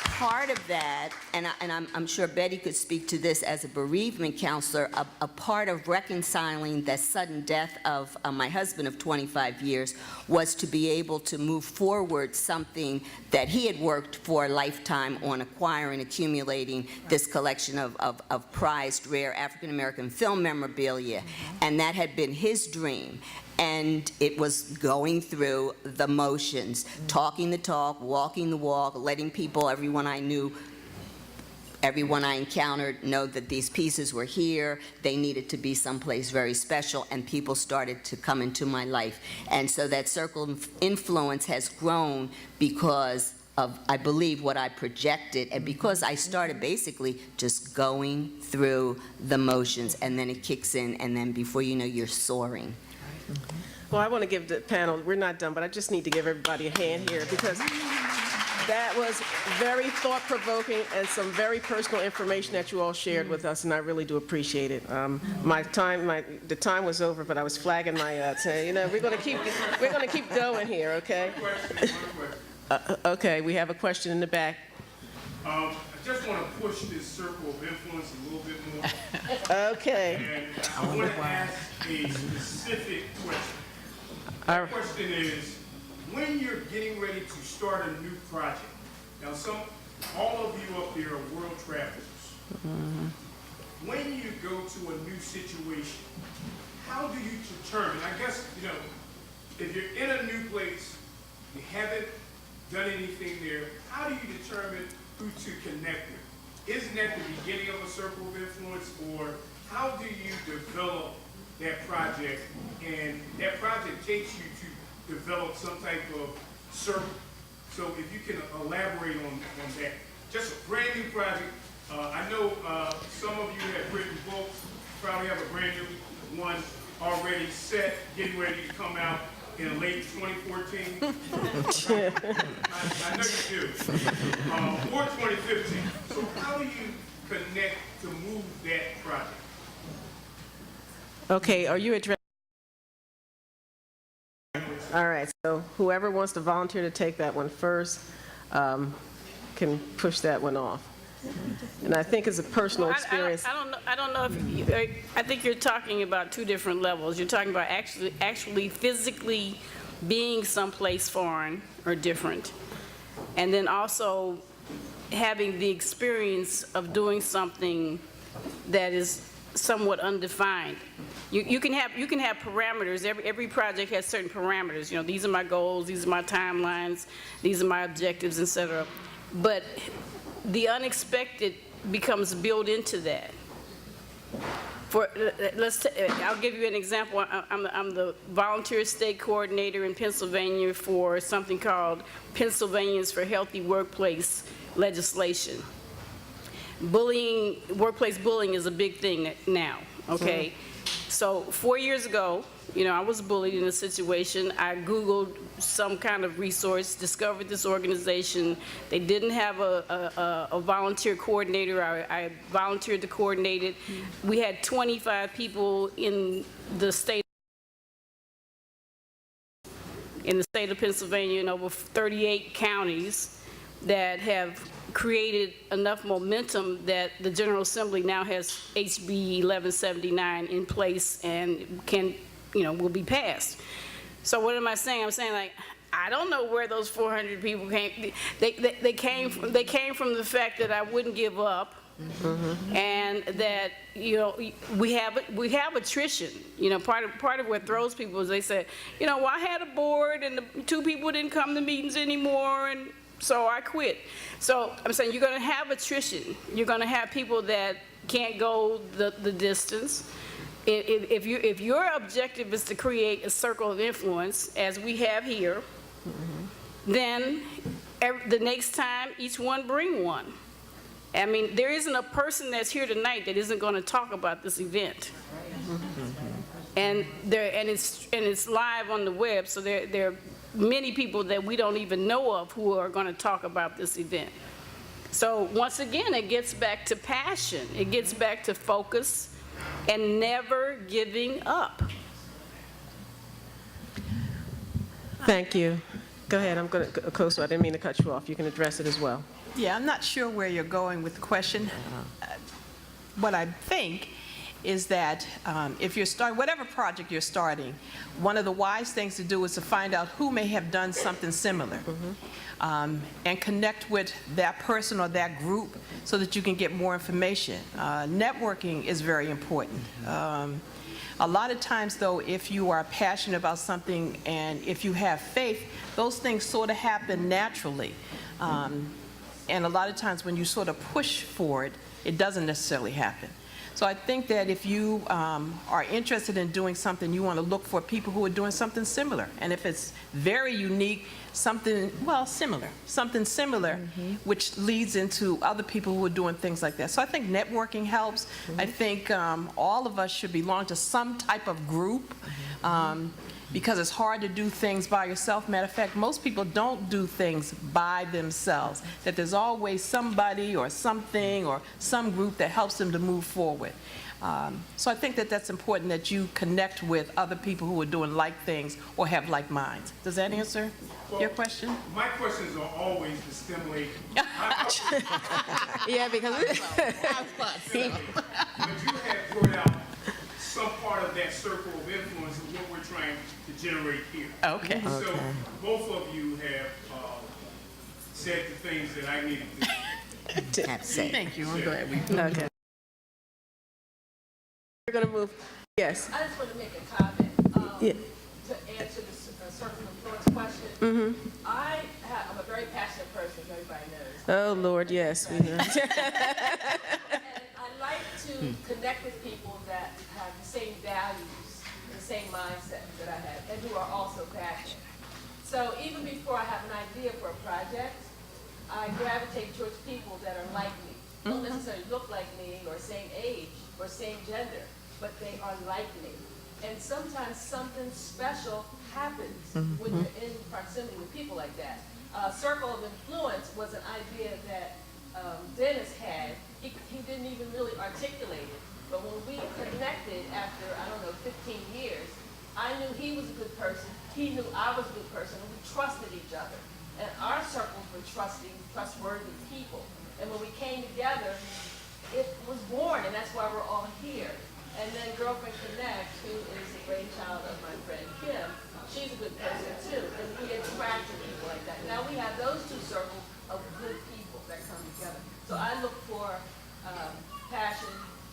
part of that, and I'm sure Betty could speak to this as a bereavement counselor, a part of reconciling the sudden death of my husband of 25 years was to be able to move forward something that he had worked for a lifetime on, acquiring, accumulating this collection of prized, rare African-American film memorabilia. And that had been his dream. And it was going through the motions, talking the talk, walking the walk, letting people, everyone I knew, everyone I encountered, know that these pieces were here, they needed to be someplace very special, and people started to come into my life. And so that circle of influence has grown because of, I believe, what I projected, and because I started basically just going through the motions, and then it kicks in, and then before you know, you're soaring. Well, I want to give the panel, we're not done, but I just need to give everybody a hand here, because that was very thought-provoking and some very personal information that you all shared with us, and I really do appreciate it. The time was over, but I was flagging my, you know, we're going to keep going here, okay? Okay, we have a question in the back. I just want to push this circle of influence a little bit more. Okay. And I want to ask a specific question. My question is, when you're getting ready to start a new project, now all of you up there are world travelers. When you go to a new situation, how do you determine, I guess, you know, if you're in a new place, you haven't done anything there, how do you determine who to connect with? Isn't that the beginning of a circle of influence, or how do you develop that project, and that project takes you to develop some type of circle? So if you can elaborate on that. Just a brand new project. I know some of you have written books, probably have a brand new one already set, getting ready to come out in late 2014. I know you do. Or 2015. So how do you connect to move that project? Okay, are you addressing? All right, so whoever wants to volunteer to take that one first can push that one off. And I think it's a personal experience. I don't know if I think you're talking about two different levels. You're talking about actually physically being someplace foreign or different, and then also having the experience of doing something that is somewhat undefined. You can have parameters. Every project has certain parameters. You know, these are my goals, these are my timelines, these are my objectives, etc. But the unexpected becomes built into that. I'll give you an example. I'm the volunteer state coordinator in Pennsylvania for something called Pennsylvanians for Healthy Workplace legislation. Workplace bullying is a big thing now, okay? So 4 years ago, you know, I was bullied in a situation. I Googled some kind of resource, discovered this organization. They didn't have a volunteer coordinator. I volunteered to coordinate it. We had 25 people in the state of Pennsylvania in over 38 counties that have created enough momentum that the General Assembly now has HB 1179 in place and will be passed. So what am I saying? I'm saying, like, I don't know where those 400 people came. They came from the fact that I wouldn't give up, and that, you know, we have attrition. You know, part of what throws people is they say, you know, well, I had a board and the 2 people didn't come to meetings anymore, and so I quit. So I'm saying you're going to have attrition. You're going to have people that can't go the distance. If your objective is to create a circle of influence, as we have here, then the next time each one bring one. I mean, there isn't a person that's here tonight that isn't going to talk about this event. And it's live on the web, so there are many people that we don't even know of who are going to talk about this event. So once again, it gets back to passion. It gets back to focus and never giving up. Thank you. Go ahead, I'm going to, Koso, I didn't mean to cut you off. You can address it as well. Yeah, I'm not sure where you're going with the question. What I think is that if you're starting, whatever project you're starting, one of the wise things to do is to find out who may have done something similar, and connect with that person or that group so that you can get more information. Networking is very important. A lot of times, though, if you are passionate about something and if you have faith, those things sort of happen naturally. And a lot of times when you sort of push for it, it doesn't necessarily happen. So I think that if you are interested in doing something, you want to look for people who are doing something similar. And if it's very unique, something, well, similar, which leads into other people who are doing things like that. So I think networking helps. I think all of us should belong to some type of group. Because it's hard to do things by yourself. Matter of fact, most people don't do things by themselves, that there's always somebody or something or some group that helps them to move forward. So I think that that's important, that you connect with other people who are doing like things or have like minds. Does that answer your question? My questions are always to stimulate. Yeah, because But you have brought out some part of that circle of influence of what we're trying to generate here. Okay. So both of you have said the things that I needed to. Have said. Thank you. I'm glad we. okay. We're going to move. Yes. I just want to make a comment Yeah. to answer the circle of influence question. I'm a very passionate person, as everybody knows. Oh, Lord, yes. We know. And I like to connect with people that have the same values, the same mindset that I have, and who are also passionate. So even before I have an idea for a project, I gravitate towards people that are like me. Don't necessarily look like me or same age or same gender, but they are like me. And sometimes something special happens when you're in proximity with people like that. Circle of influence was an idea that Dennis had. He didn't even really articulate it, but when we connected after, 15 years, I knew he was a good person, he knew I was a good person, and we trusted each other. And our circles were trustworthy people. And when we came together, it was born, and that's why we're all here. And then GirlfriendConnect, who is the brainchild of my friend Kim, she's a good person too, and we attract people like that. Now we have those two circles of good people that come together. So I look for passion,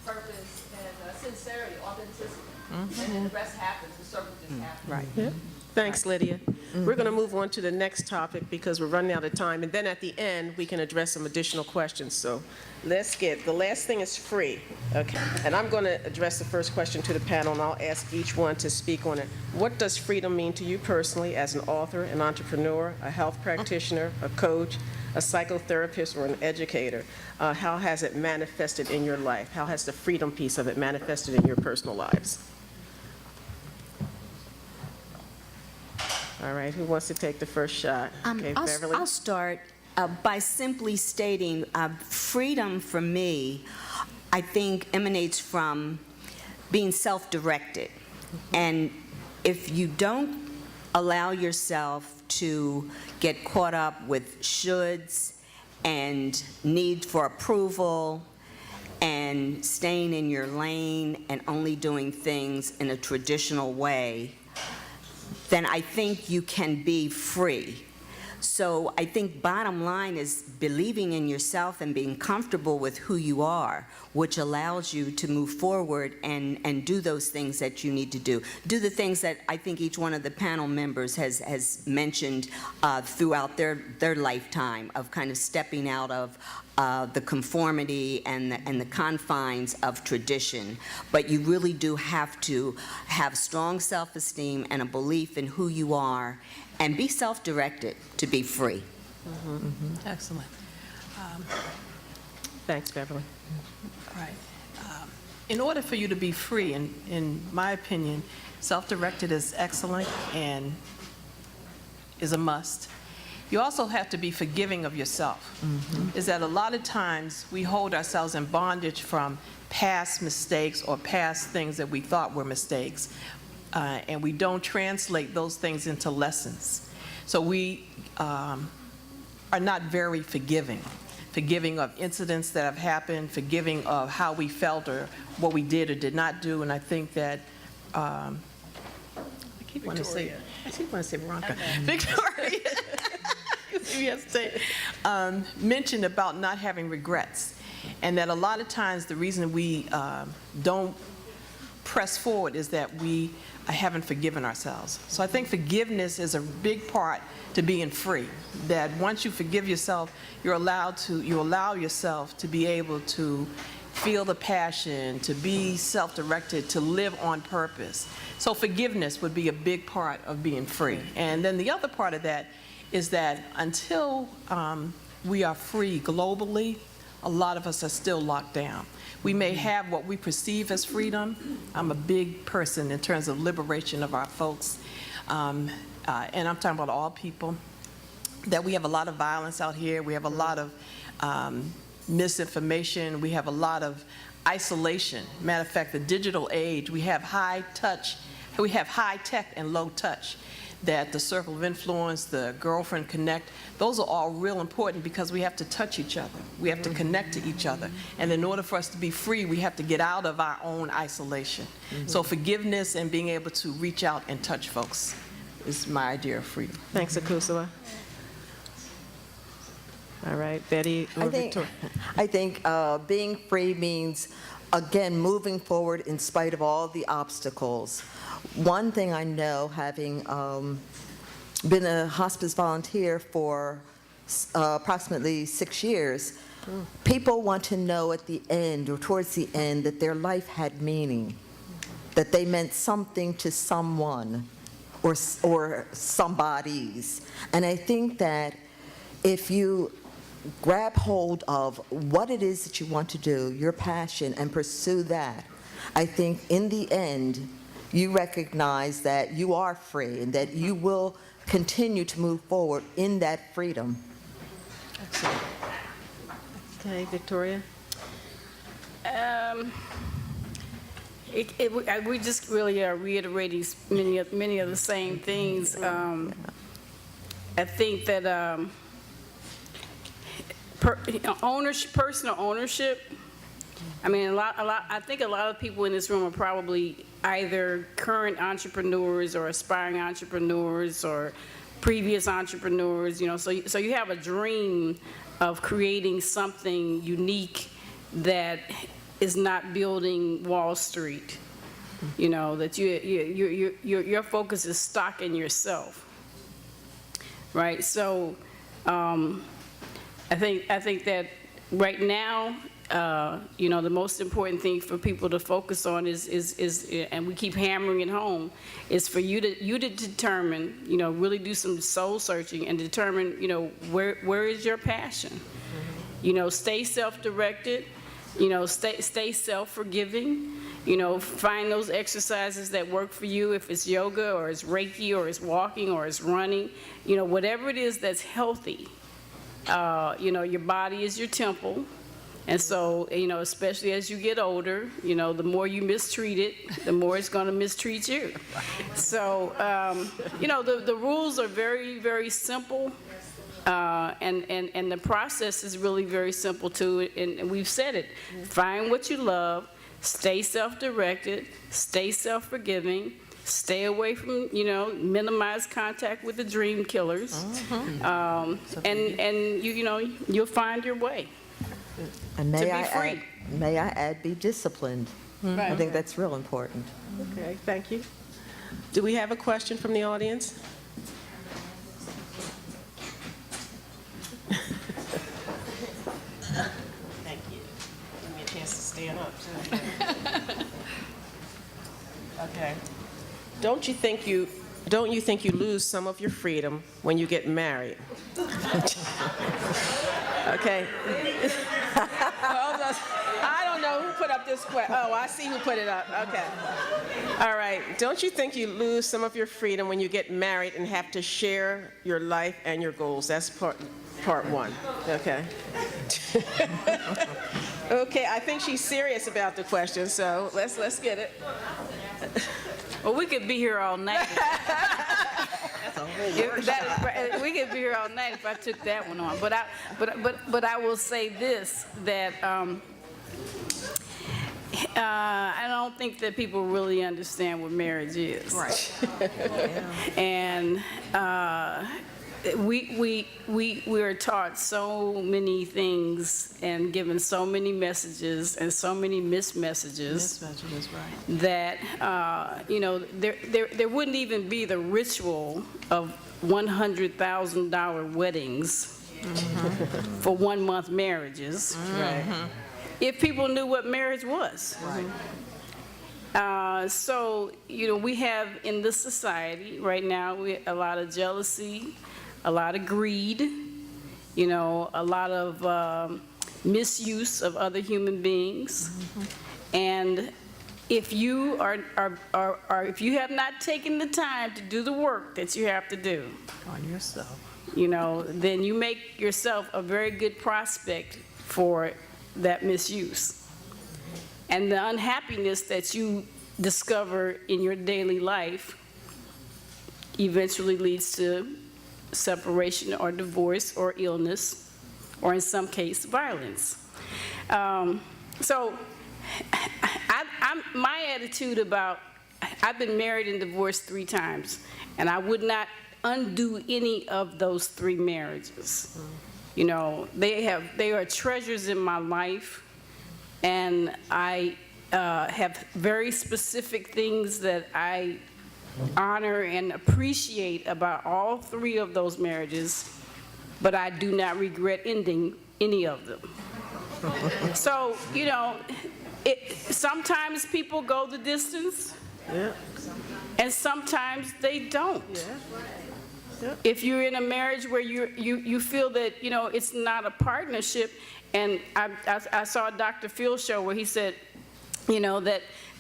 purpose, and sincerity, authenticity. And then the rest happens, the circle just happens. Right. Yeah. Thanks, Lydia. We're going to move on to the next topic because we're running out of time. And then at the end, we can address some additional questions. So let's get, the last thing is free. Okay. And I'm going to address the first question to the panel, and I'll ask each one to speak on it. What does freedom mean to you personally as an author, an entrepreneur, a health practitioner, a coach, a psychotherapist, or an educator? How has it manifested in your life? How has the freedom piece of it manifested in your personal lives? All right, who wants to take the first shot? Okay, Beverly. I'll start by simply stating freedom for me, I think, emanates from being self-directed. And if you don't allow yourself to get caught up with shoulds and need for approval and staying in your lane and only doing things in a traditional way, then I think you can be free. So I think bottom line is believing in yourself and being comfortable with who you are, which allows you to move forward and do those things that you need to do. Do the things that I think each one of the panel members has mentioned throughout their lifetime of kind of stepping out of the conformity and the confines of tradition. But you really do have to have strong self-esteem and a belief in who you are, and be self-directed to be free. Excellent. Thanks, Beverly. Right. In order for you to be free, in my opinion, self-directed is excellent and is a must. You also have to be forgiving of yourself. Is that a lot of times we hold ourselves in bondage from past mistakes or past things that we thought were mistakes, and we don't translate those things into lessons. So we are not very forgiving of incidents that have happened, forgiving of how we felt or what we did or did not do. And I think that I keep wanting to say Veronica. Victoria. Mentioned about not having regrets, and that a lot of times the reason we don't press forward is that we haven't forgiven ourselves. So I think forgiveness is a big part to being free. That once you forgive yourself, you allow yourself to be able to feel the passion, to be self-directed, to live on purpose. So forgiveness would be a big part of being free. And then the other part of that is that until we are free globally, a lot of us are still locked down. We may have what we perceive as freedom. I'm a big person in terms of liberation of our folks, and I'm talking about all people, that we have a lot of violence out here. We have a lot of misinformation. We have a lot of isolation. Matter of fact, the digital age, we have high tech and low touch. That the circle of influence, the GirlfriendConnect, those are all real important because we have to touch each other. We have to connect to each other. And in order for us to be free, we have to get out of our own isolation. So forgiveness and being able to reach out and touch folks is my idea of freedom. Thanks, Akusua. All right, Betty or Victoria? I think being free means, again, moving forward in spite of all the obstacles. One thing I know, having been a hospice volunteer for approximately 6 years, people want to know at the end or towards the end that their life had meaning, that they meant something to someone or somebody's. And I think that if you grab hold of what it is that you want to do, your passion, and pursue that, I think in the end, you recognize that you are free and that you will continue to move forward in that freedom. Excellent. Okay, Victoria? We just really are reiterating many of the same things. I think that personal ownership. I mean, I think a lot of people in this room are probably either current entrepreneurs or aspiring entrepreneurs or previous entrepreneurs. You know, so you have a dream of creating something unique that is not building Wall Street. You know, that your focus is stock in yourself, right? So I think that right now, you know, the most important thing for people to focus on is, and we keep hammering it home, is for you to determine, you know, really do some soul searching and determine, you know, where is your passion? You know, stay self-directed, you know, stay self-forgiving, you know, find those exercises that work for you, if it's yoga or it's Reiki or it's walking or it's running, you know, whatever it is that's healthy. You know, your body is your temple. And so, you know, especially as you get older, you know, the more you mistreat it, the more it's going to mistreat you. So, you know, the rules are very, very simple. And the process is really very simple too. And we've said it. Find what you love, stay self-directed, stay self-forgiving, stay away from, minimize contact with the dream killers. And you'll find your way. And To may be I free. add, be disciplined. I think that's real important. Okay, thank you. Do we have a question from the audience? Thank you. Give me a chance to stand up. Okay. Don't you think you lose some of your freedom when you get married? Okay. Hold on. I don't know who put up this question. Oh, I see who put it up. Okay. All right. Don't you think you lose some of your freedom when you get married and have to share your life and your goals? That's part one. Okay. Okay, I think she's serious about the question, so let's get it. Well, we could be here all night. We could be here all night if I took that one on. But I will say this, that I don't think that people really understand what marriage is. Right. And we are taught so many things and given so many messages and so many mismessages that there wouldn't even be the ritual of $100,000 weddings for 1 month marriages if people knew what marriage was. So we have in this society right now a lot of jealousy, a lot of greed, a lot of misuse of other human beings. And if you if you have not taken the time to do the work that you have to do On yourself. then you make yourself a very good prospect for that misuse. And the unhappiness that you discover in your daily life eventually leads to separation or divorce or illness, or in some case, violence. So my attitude about, I've been married and divorced 3 times, and I would not undo any of those 3 marriages. They are treasures in my life, and I have very specific things that I honor and appreciate about all 3 of those marriages, but I do not regret ending any of them. So, sometimes people go the distance, and sometimes they don't. If you're in a marriage where you feel that, it's not a partnership, and I saw a Dr. Phil show where he said,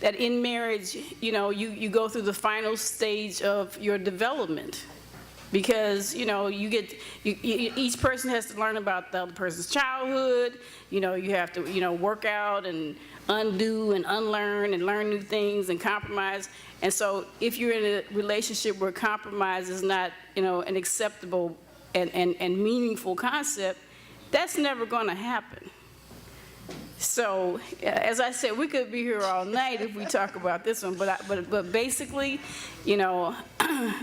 that in marriage, you go through the final stage of your development, because each person has to learn about the other person's childhood. You have to work out and undo and unlearn and learn new things and compromise. And so if you're in a relationship where compromise is not an acceptable and meaningful concept, that's never going to happen. So, as I said, we could be here all night if we talk about this one, but basically,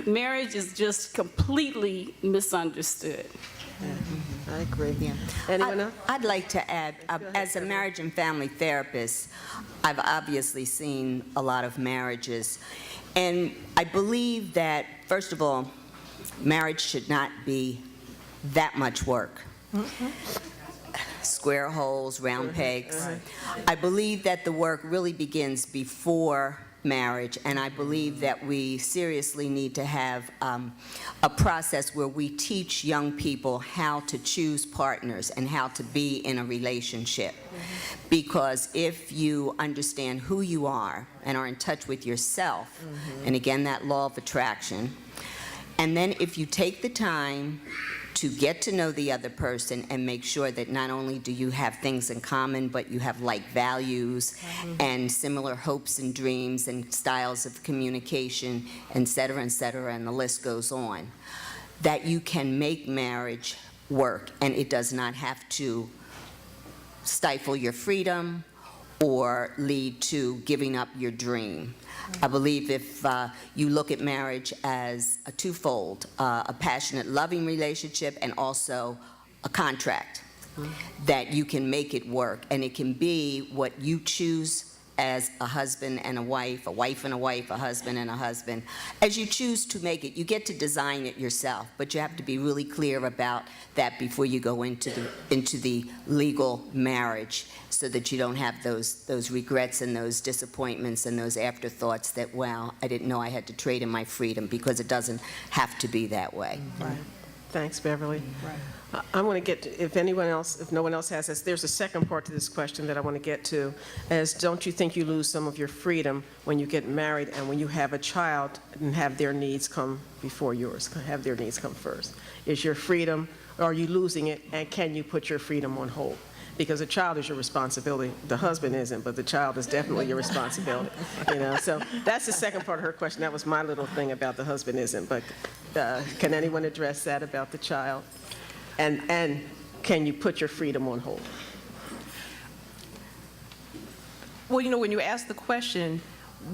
marriage is just completely misunderstood. I agree. Yeah. Anyone else? I'd like to add, as a marriage and family therapist, I've obviously seen a lot of marriages, and I believe that, first of all, marriage should not be that much work. Square holes, round pegs. I believe that the work really begins before marriage, and I believe that we seriously need to have a process where we teach young people how to choose partners and how to be in a relationship. Because if you understand who you are and are in touch with yourself, and again, that law of attraction, and then if you take the time to get to know the other person and make sure that not only do you have things in common, but you have like values and similar hopes and dreams and styles of communication, et cetera, and the list goes on, that you can make marriage work, and it does not have to stifle your freedom or lead to giving up your dream. I believe if you look at marriage as a twofold, a passionate, loving relationship and also a contract, that you can make it work, and it can be what you choose as a husband and a wife and a wife, a husband and a husband. As you choose to make it, you get to design it yourself, but you have to be really clear about that before you go into the legal marriage, so that you don't have those regrets and those disappointments and those afterthoughts that, well, I didn't know I had to trade in my freedom, because it doesn't have to be that way. Right. Thanks, Beverly. I want to get to, if no one else has this, there's a second part to this question that I want to get to, as don't you think you lose some of your freedom when you get married and when you have a child and have their needs come before yours, have their needs come first? Is your freedom, or are you losing it, and can you put your freedom on hold? Because a child is your responsibility. The husband isn't, but the child is definitely your responsibility. So that's the second part of her question. That was my little thing about the husband isn't, but can anyone address that about the child? And can you put your freedom on hold? Well, when you ask the question,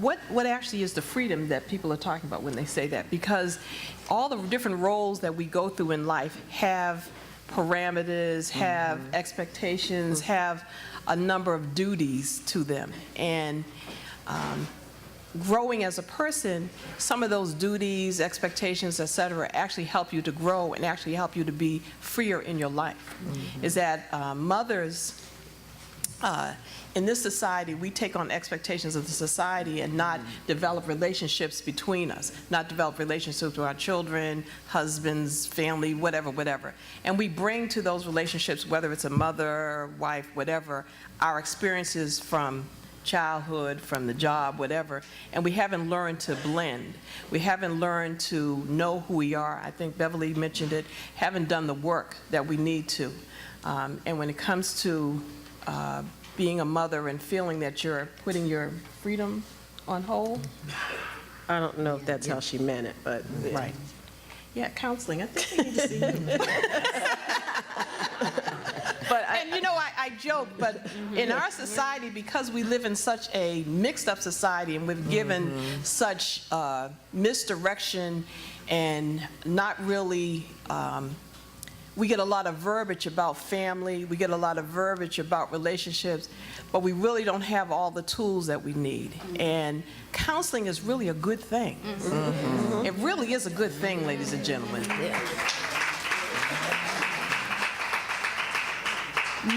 what actually is the freedom that people are talking about when they say that? Because all the different roles that we go through in life have parameters, have expectations, have a number of duties to them. And growing as a person, some of those duties, expectations, et cetera, actually help you to grow and actually help you to be freer in your life. Is that mothers, in this society, we take on expectations of the society and not develop relationships between us, not develop relationships with our children, husbands, family, whatever. And we bring to those relationships, whether it's a mother, wife, whatever, our experiences from childhood, from the job, whatever, and we haven't learned to blend. We haven't learned to know who we are. I think Beverly mentioned it, haven't done the work that we need to. And when it comes to being a mother and feeling that you're putting your freedom on hold. I don't know if that's how she meant it, but. Yeah. Right. Yeah, counseling, I think we need to see you. But I joke, but in our society, because we live in such a mixed-up society and we've given such misdirection and not really, we get a lot of verbiage about family, we get a lot of verbiage about relationships, but we really don't have all the tools that we need. And counseling is really a good thing. It really is a good thing, ladies and gentlemen.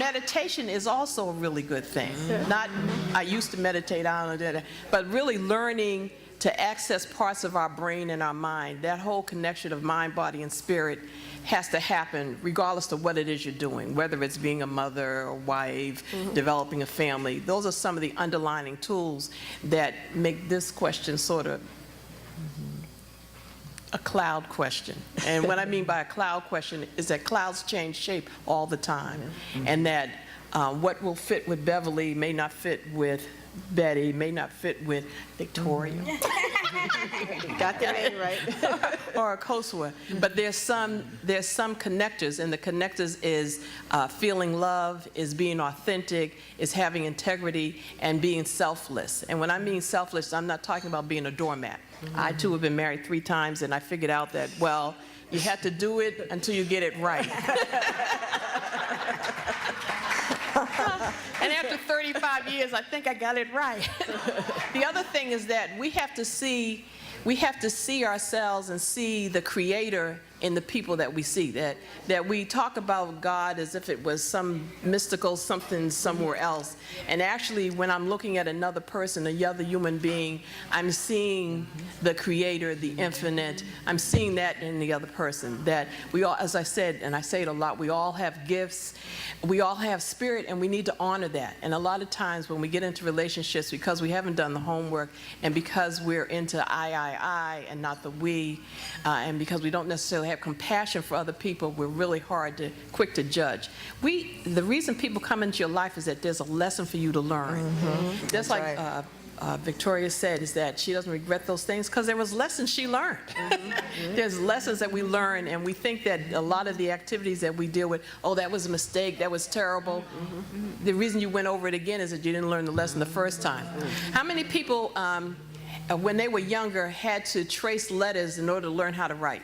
Meditation is also a really good thing. Not, I used to meditate, I don't know that, but really learning to access parts of our brain and our mind. That whole connection of mind, body, and spirit has to happen regardless of what it is you're doing, whether it's being a mother or wife, developing a family. Those are some of the underlying tools that make this question sort of a cloud question. And what I mean by a cloud question is that clouds change shape all the time, and that what will fit with Beverly may not fit with Betty, may not fit with Victoria. Got the name right. Or Kosua. But there's some connectors, and the connectors is feeling love, is being authentic, is having integrity, and being selfless. And when I mean selfless, I'm not talking about being a doormat. I too have been married 3 times, and I figured out that, well, you have to do it until you get it right. And after 35 years, I think I got it right. The other thing is that we have to see ourselves and see the Creator in the people that we see. That we talk about God as if it was some mystical something somewhere else. And actually, when I'm looking at another person, another human being, I'm seeing the Creator, the infinite. I'm seeing that in the other person. That we all, as I said, and I say it a lot, we all have gifts. We all have spirit, and we need to honor that. And a lot of times when we get into relationships, because we haven't done the homework, and because we're into I, and not the we, and because we don't necessarily have compassion for other people, we're really quick to judge. The reason people come into your life is that there's a lesson for you to learn. Just like Victoria said, is that she doesn't regret those things because there was lessons she learned. There's lessons that we learn, and we think that a lot of the activities that we deal with, oh, that was a mistake, that was terrible. The reason you went over it again is that you didn't learn the lesson the first time. How many people, when they were younger, had to trace letters in order to learn how to write?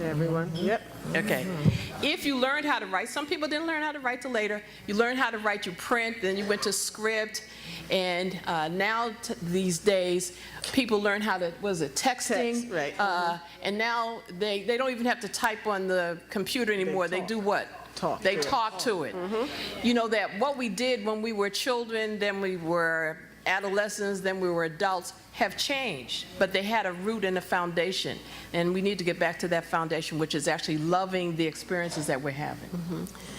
Everyone? Yep. Okay. If you learned how to write, some people didn't learn how to write till later. You learned how to write, you print, then you went to script, and now these days, people learn how to, what is it, texting? Text, right. And now they don't even have to type on the computer anymore. They do what? Talk They to it. talk to it. You know that what we did when we were children, then we were adolescents, then we were adults, have changed, but they had a root and a foundation, and we need to get back to that foundation, which is actually loving the experiences that we're having.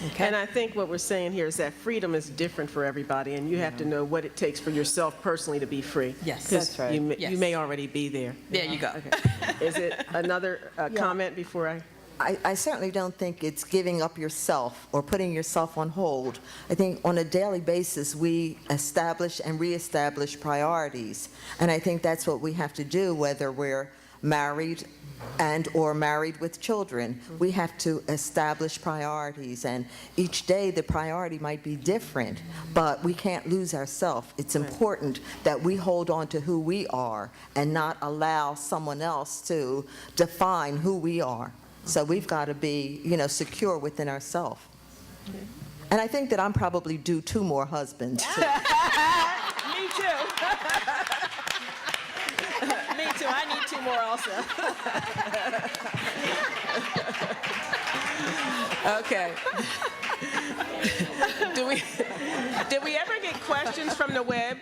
Okay? And I think what we're saying here is that freedom is different for everybody, and you have to know what it takes for yourself personally to be free. Yes. 'Cause That's right. You Yes. may already be there. There you go. Okay. Is it another comment before I? I certainly don't think it's giving up yourself or putting yourself on hold. I think on a daily basis, we establish and reestablish priorities. And I think that's what we have to do, whether we're married or married with children. We have to establish priorities. And each day, the priority might be different, but we can't lose ourselves. It's important that we hold on to who we are and not allow someone else to define who we are. So we've got to be, secure within ourselves. And I think that I'm probably due 2 more husbands. Me too. Me too. I need 2 more also. Okay. Did we ever get questions from the web?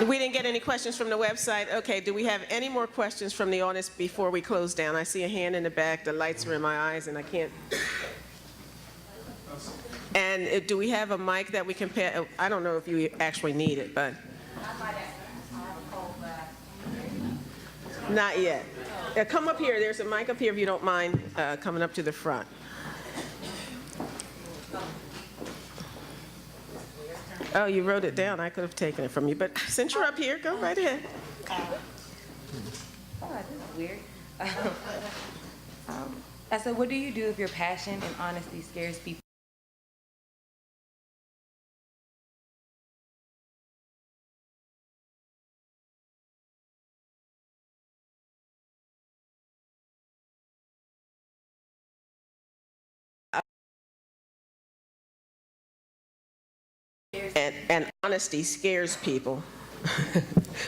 We didn't get any questions from the website. Okay, do we have any more questions from the audience before we close down? I see a hand in the back. The lights are in my eyes, and I can't. And do we have a mic that we can pass? I don't know if you actually need it, but. Not yet. Come up here. There's a mic up here if you don't mind coming up to the front. Oh, you wrote it down. I could have taken it from you. But since you're up here, go right ahead. Oh, this is weird. I said, what do you do if your passion and honesty scares people? And honesty scares people.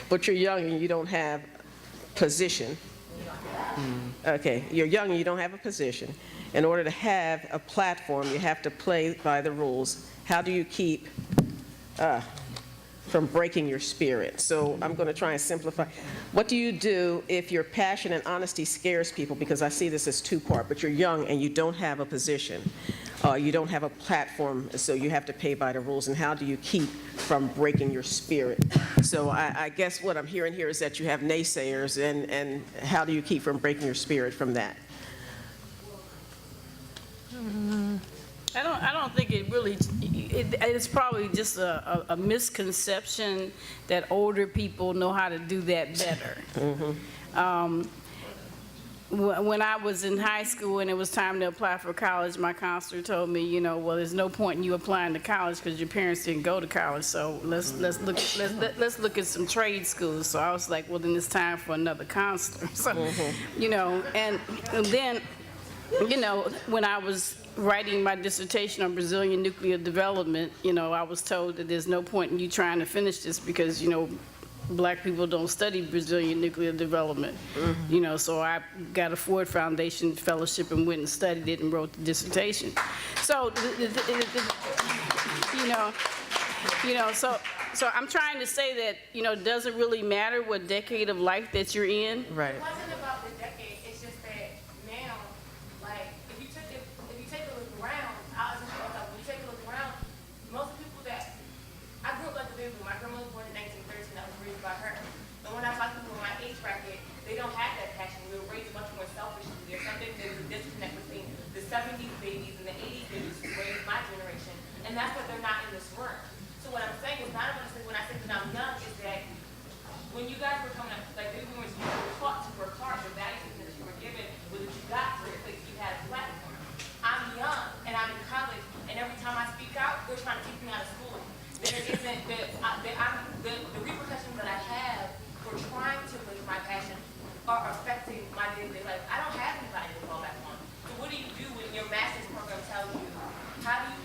But you're young and you don't have position. Okay, you're young and you don't have a position. In order to have a platform, you have to play by the rules. How do you keep from breaking your spirit? So I'm going to try and simplify. What do you do if your passion and honesty scares people? Because I see this as 2-part, but you're young and you don't have a position. You don't have a platform, so you have to play by the rules. And how do you keep from breaking your spirit? So I guess what I'm hearing here is that you have naysayers, and how do you keep from breaking your spirit from that? I don't think it really, it's probably just a misconception that older people know how to do that better. When I was in high school and it was time to apply for college, my counselor told me, well, there's no point in you applying to college because your parents didn't go to college. So let's look at some trade schools. So I was like, well, then it's time for another counselor. So, and then, when I was writing my dissertation on Brazilian nuclear development, I was told that there's no point in you trying to finish this because, Black people don't study Brazilian nuclear development. So I got a Ford Foundation fellowship and went and studied it and wrote the dissertation. So, so I'm trying to say that, it doesn't really matter what decade of life that you're in. Right. It wasn't about the decade, it's just that now, like, if you take a look around, when you take a look around, most people that, I grew up like a baby. My grandma was born in 1913, I was raised by her. And when I talk to people in my age bracket, they don't have that passion. We were raised much more selfishly. There's a disconnect between the 70s babies and the 80s babies who raised my generation, and that's why they're not in this room. So what I'm saying is, when I say that I'm young, is that when you guys were coming up, like baby boomers, you were taught to work hard. The values that you were given was that you got to the place you had a platform. I'm young and I'm in college, and every time I speak out, they're trying to keep me out of school. There isn't the repercussions that I have for trying to live my passion are affecting my day-to-day life. I don't have anybody to fall back on. So what do you do when your master's program tells you, how do you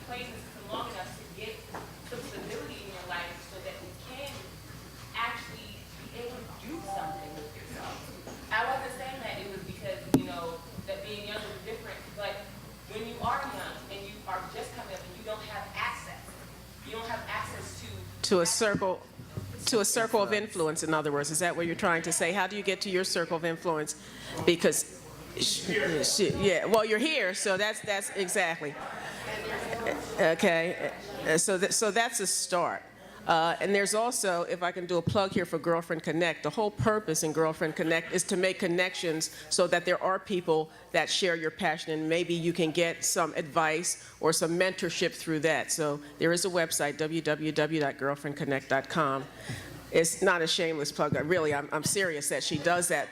play in the system long enough to get some stability in your life so that you can actually be able to do something with yourself? I wasn't saying that it was because, that being young was different, but when you are young and you are just coming up and you don't have access To a circle of influence, in other words. Is that what you're trying to say? How do you get to your circle of influence? Because, yeah, well, you're here, so that's exactly. Okay, so that's a start. And there's also, if I can do a plug here for GirlfriendConnect, the whole purpose in GirlfriendConnect is to make connections so that there are people that share your passion, and maybe you can get some advice or some mentorship through that. So there is a website, www.girlfriendconnect.com. It's not a shameless plug. Really, I'm serious that she does that.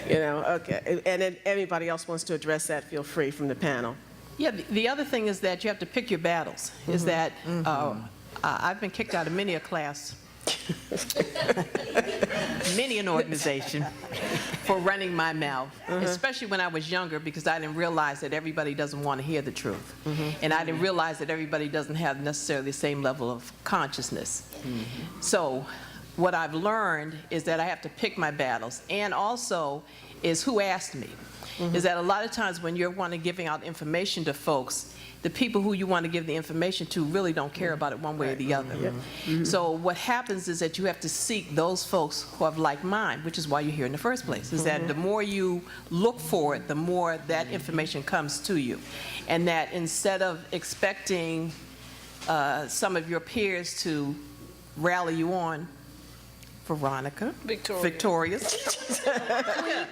Okay. And if anybody else wants to address that, feel free from the panel. Yeah, the other thing is that you have to pick your battles. Is that I've been kicked out of many a class, many an organization, for running my mouth, especially when I was younger, because I didn't realize that everybody doesn't want to hear the truth. And I didn't realize that everybody doesn't have necessarily the same level of consciousness. So what I've learned is that I have to pick my battles, and also is who asked me. Is that a lot of times when you're wanting giving out information to folks, the people who you want to give the information to really don't care about it one way or the other. So what happens is that you have to seek those folks who have like mind, which is why you're here in the first place, is that the more you look for it, the more that information comes to you. And that instead of expecting some of your peers to rally you on, Veronica. Victoria.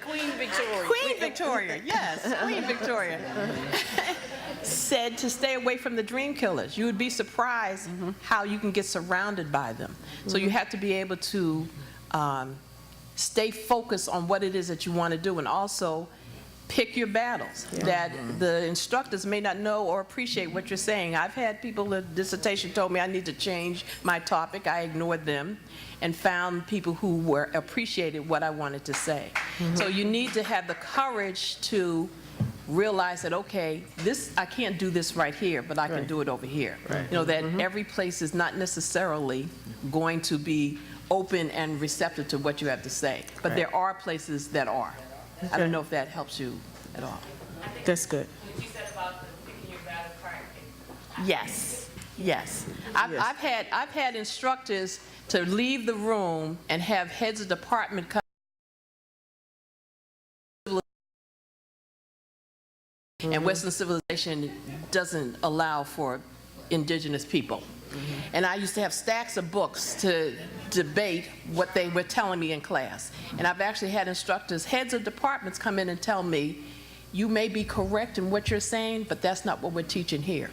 Queen Victoria. Queen Victoria, yes, Queen Victoria. Said to stay away from the dream killers. You would be surprised how you can get surrounded by them. So you have to be able to stay focused on what it is that you want to do, and also pick your battles. That the instructors may not know or appreciate what you're saying. I've had people in dissertation told me I need to change my topic. I ignored them and found people who appreciated what I wanted to say. So you need to have the courage to realize that, okay, I can't do this right here, but I can do it over here. That every place is not necessarily going to be open and receptive to what you have to say, but there are places that are. I don't know if that helps you at all. That's good. What you said about picking your battle part. Yes. I've had instructors to leave the room and have heads of department come. And Western civilization doesn't allow for indigenous people. And I used to have stacks of books to debate what they were telling me in class. And I've actually had instructors, heads of departments, come in and tell me, you may be correct in what you're saying, but that's not what we're teaching here.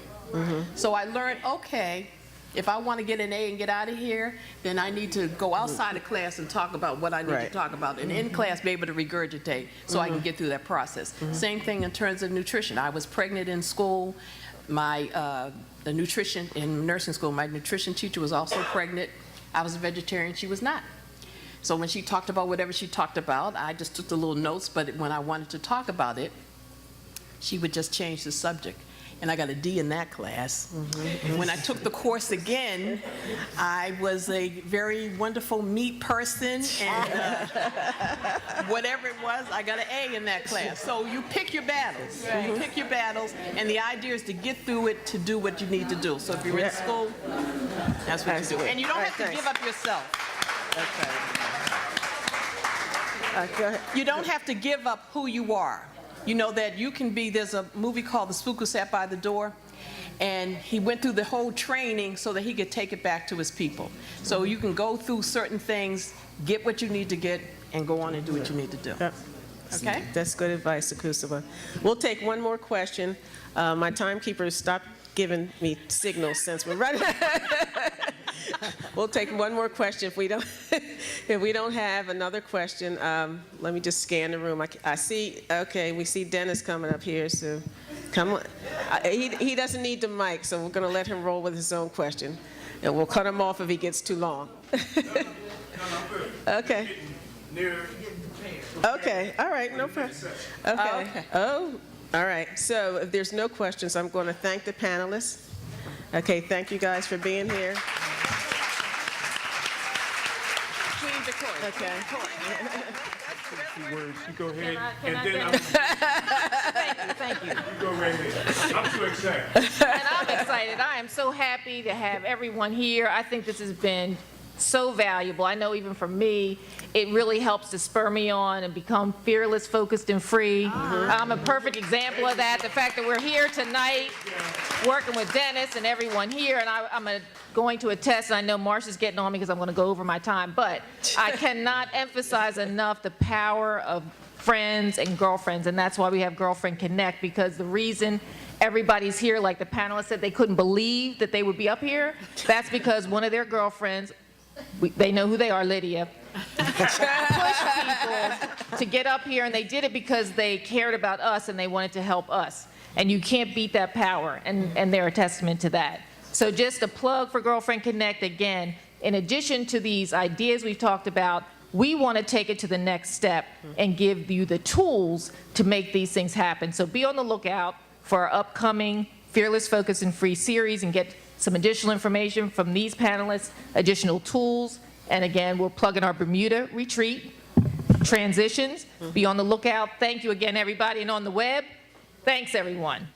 So I learned, okay, if I want to get an A and get out of here, then I need to go outside of class and talk about what I need to talk about, and in class be able to regurgitate so I can get through that process. Same thing in terms of nutrition. I was pregnant in school. The nutrition in nursing school, my nutrition teacher was also pregnant. I was a vegetarian, she was not. So when she talked about whatever she talked about, I just took the little notes, but when I wanted to talk about it, she would just change the subject. And I got a D in that class. When I took the course again, I was a very wonderful meat person, and whatever it was, I got an A in that class. So you pick your battles. You pick your battles, and the idea is to get through it to do what you need to do. So if you're in school, that's what you do. And you don't have to give up yourself. You don't have to give up who you are. You know that you can be, there's a movie called The Spook Who Sat by the Door, and he went through the whole training so that he could take it back to his people. So you can go through certain things, get what you need to get, and go on and do what you need to do. Okay? That's good advice, Akusava. We'll take one more question. My timekeeper stopped giving me signals since we're running. We'll take one more question if we don't, if we don't have another question. Let me just scan the room. I see, okay, we see Dennis coming up here, so come on. He doesn't need the mic, so we're going to let him roll with his own question. And we'll cut him off if he gets too long. Okay. Okay, all right, no problem. Okay. Oh, all right. So if there's no questions, I'm going to thank the panelists. Okay, thank you guys for being here. Okay. Words. You go ahead, Can I and then finish? Thank you. you go right ahead. I'm too excited. And I'm excited. I am so happy to have everyone here. I think this has been so valuable. I know even for me, it really helps to spur me on and become fearless, focused, and free. I'm a perfect example of that. The fact that we're here tonight, working with Dennis and everyone here, and I'm going to attest, and I know Marsha's getting on me because I'm going to go over my time, but I cannot emphasize enough the power of friends and girlfriends, and that's why we have GirlfriendConnect, because the reason everybody's here, like the panelists said, they couldn't believe that they would be up here, that's because one of their girlfriends, they know who they are, Lydia, pushed people to get up here, and they did it because they cared about us and they wanted to help us. And you can't beat that power, and they're a testament to that. So just a plug for GirlfriendConnect again. In addition to these ideas we've talked about, we want to take it to the next step and give you the tools to make these things happen. So be on the lookout for our upcoming Fearless, Focused, and Free series and get some additional information from these panelists, additional tools, and again, we'll plug in our Bermuda retreat, transitions. Be on the lookout. Thank you again, everybody, and on the web, thanks, everyone.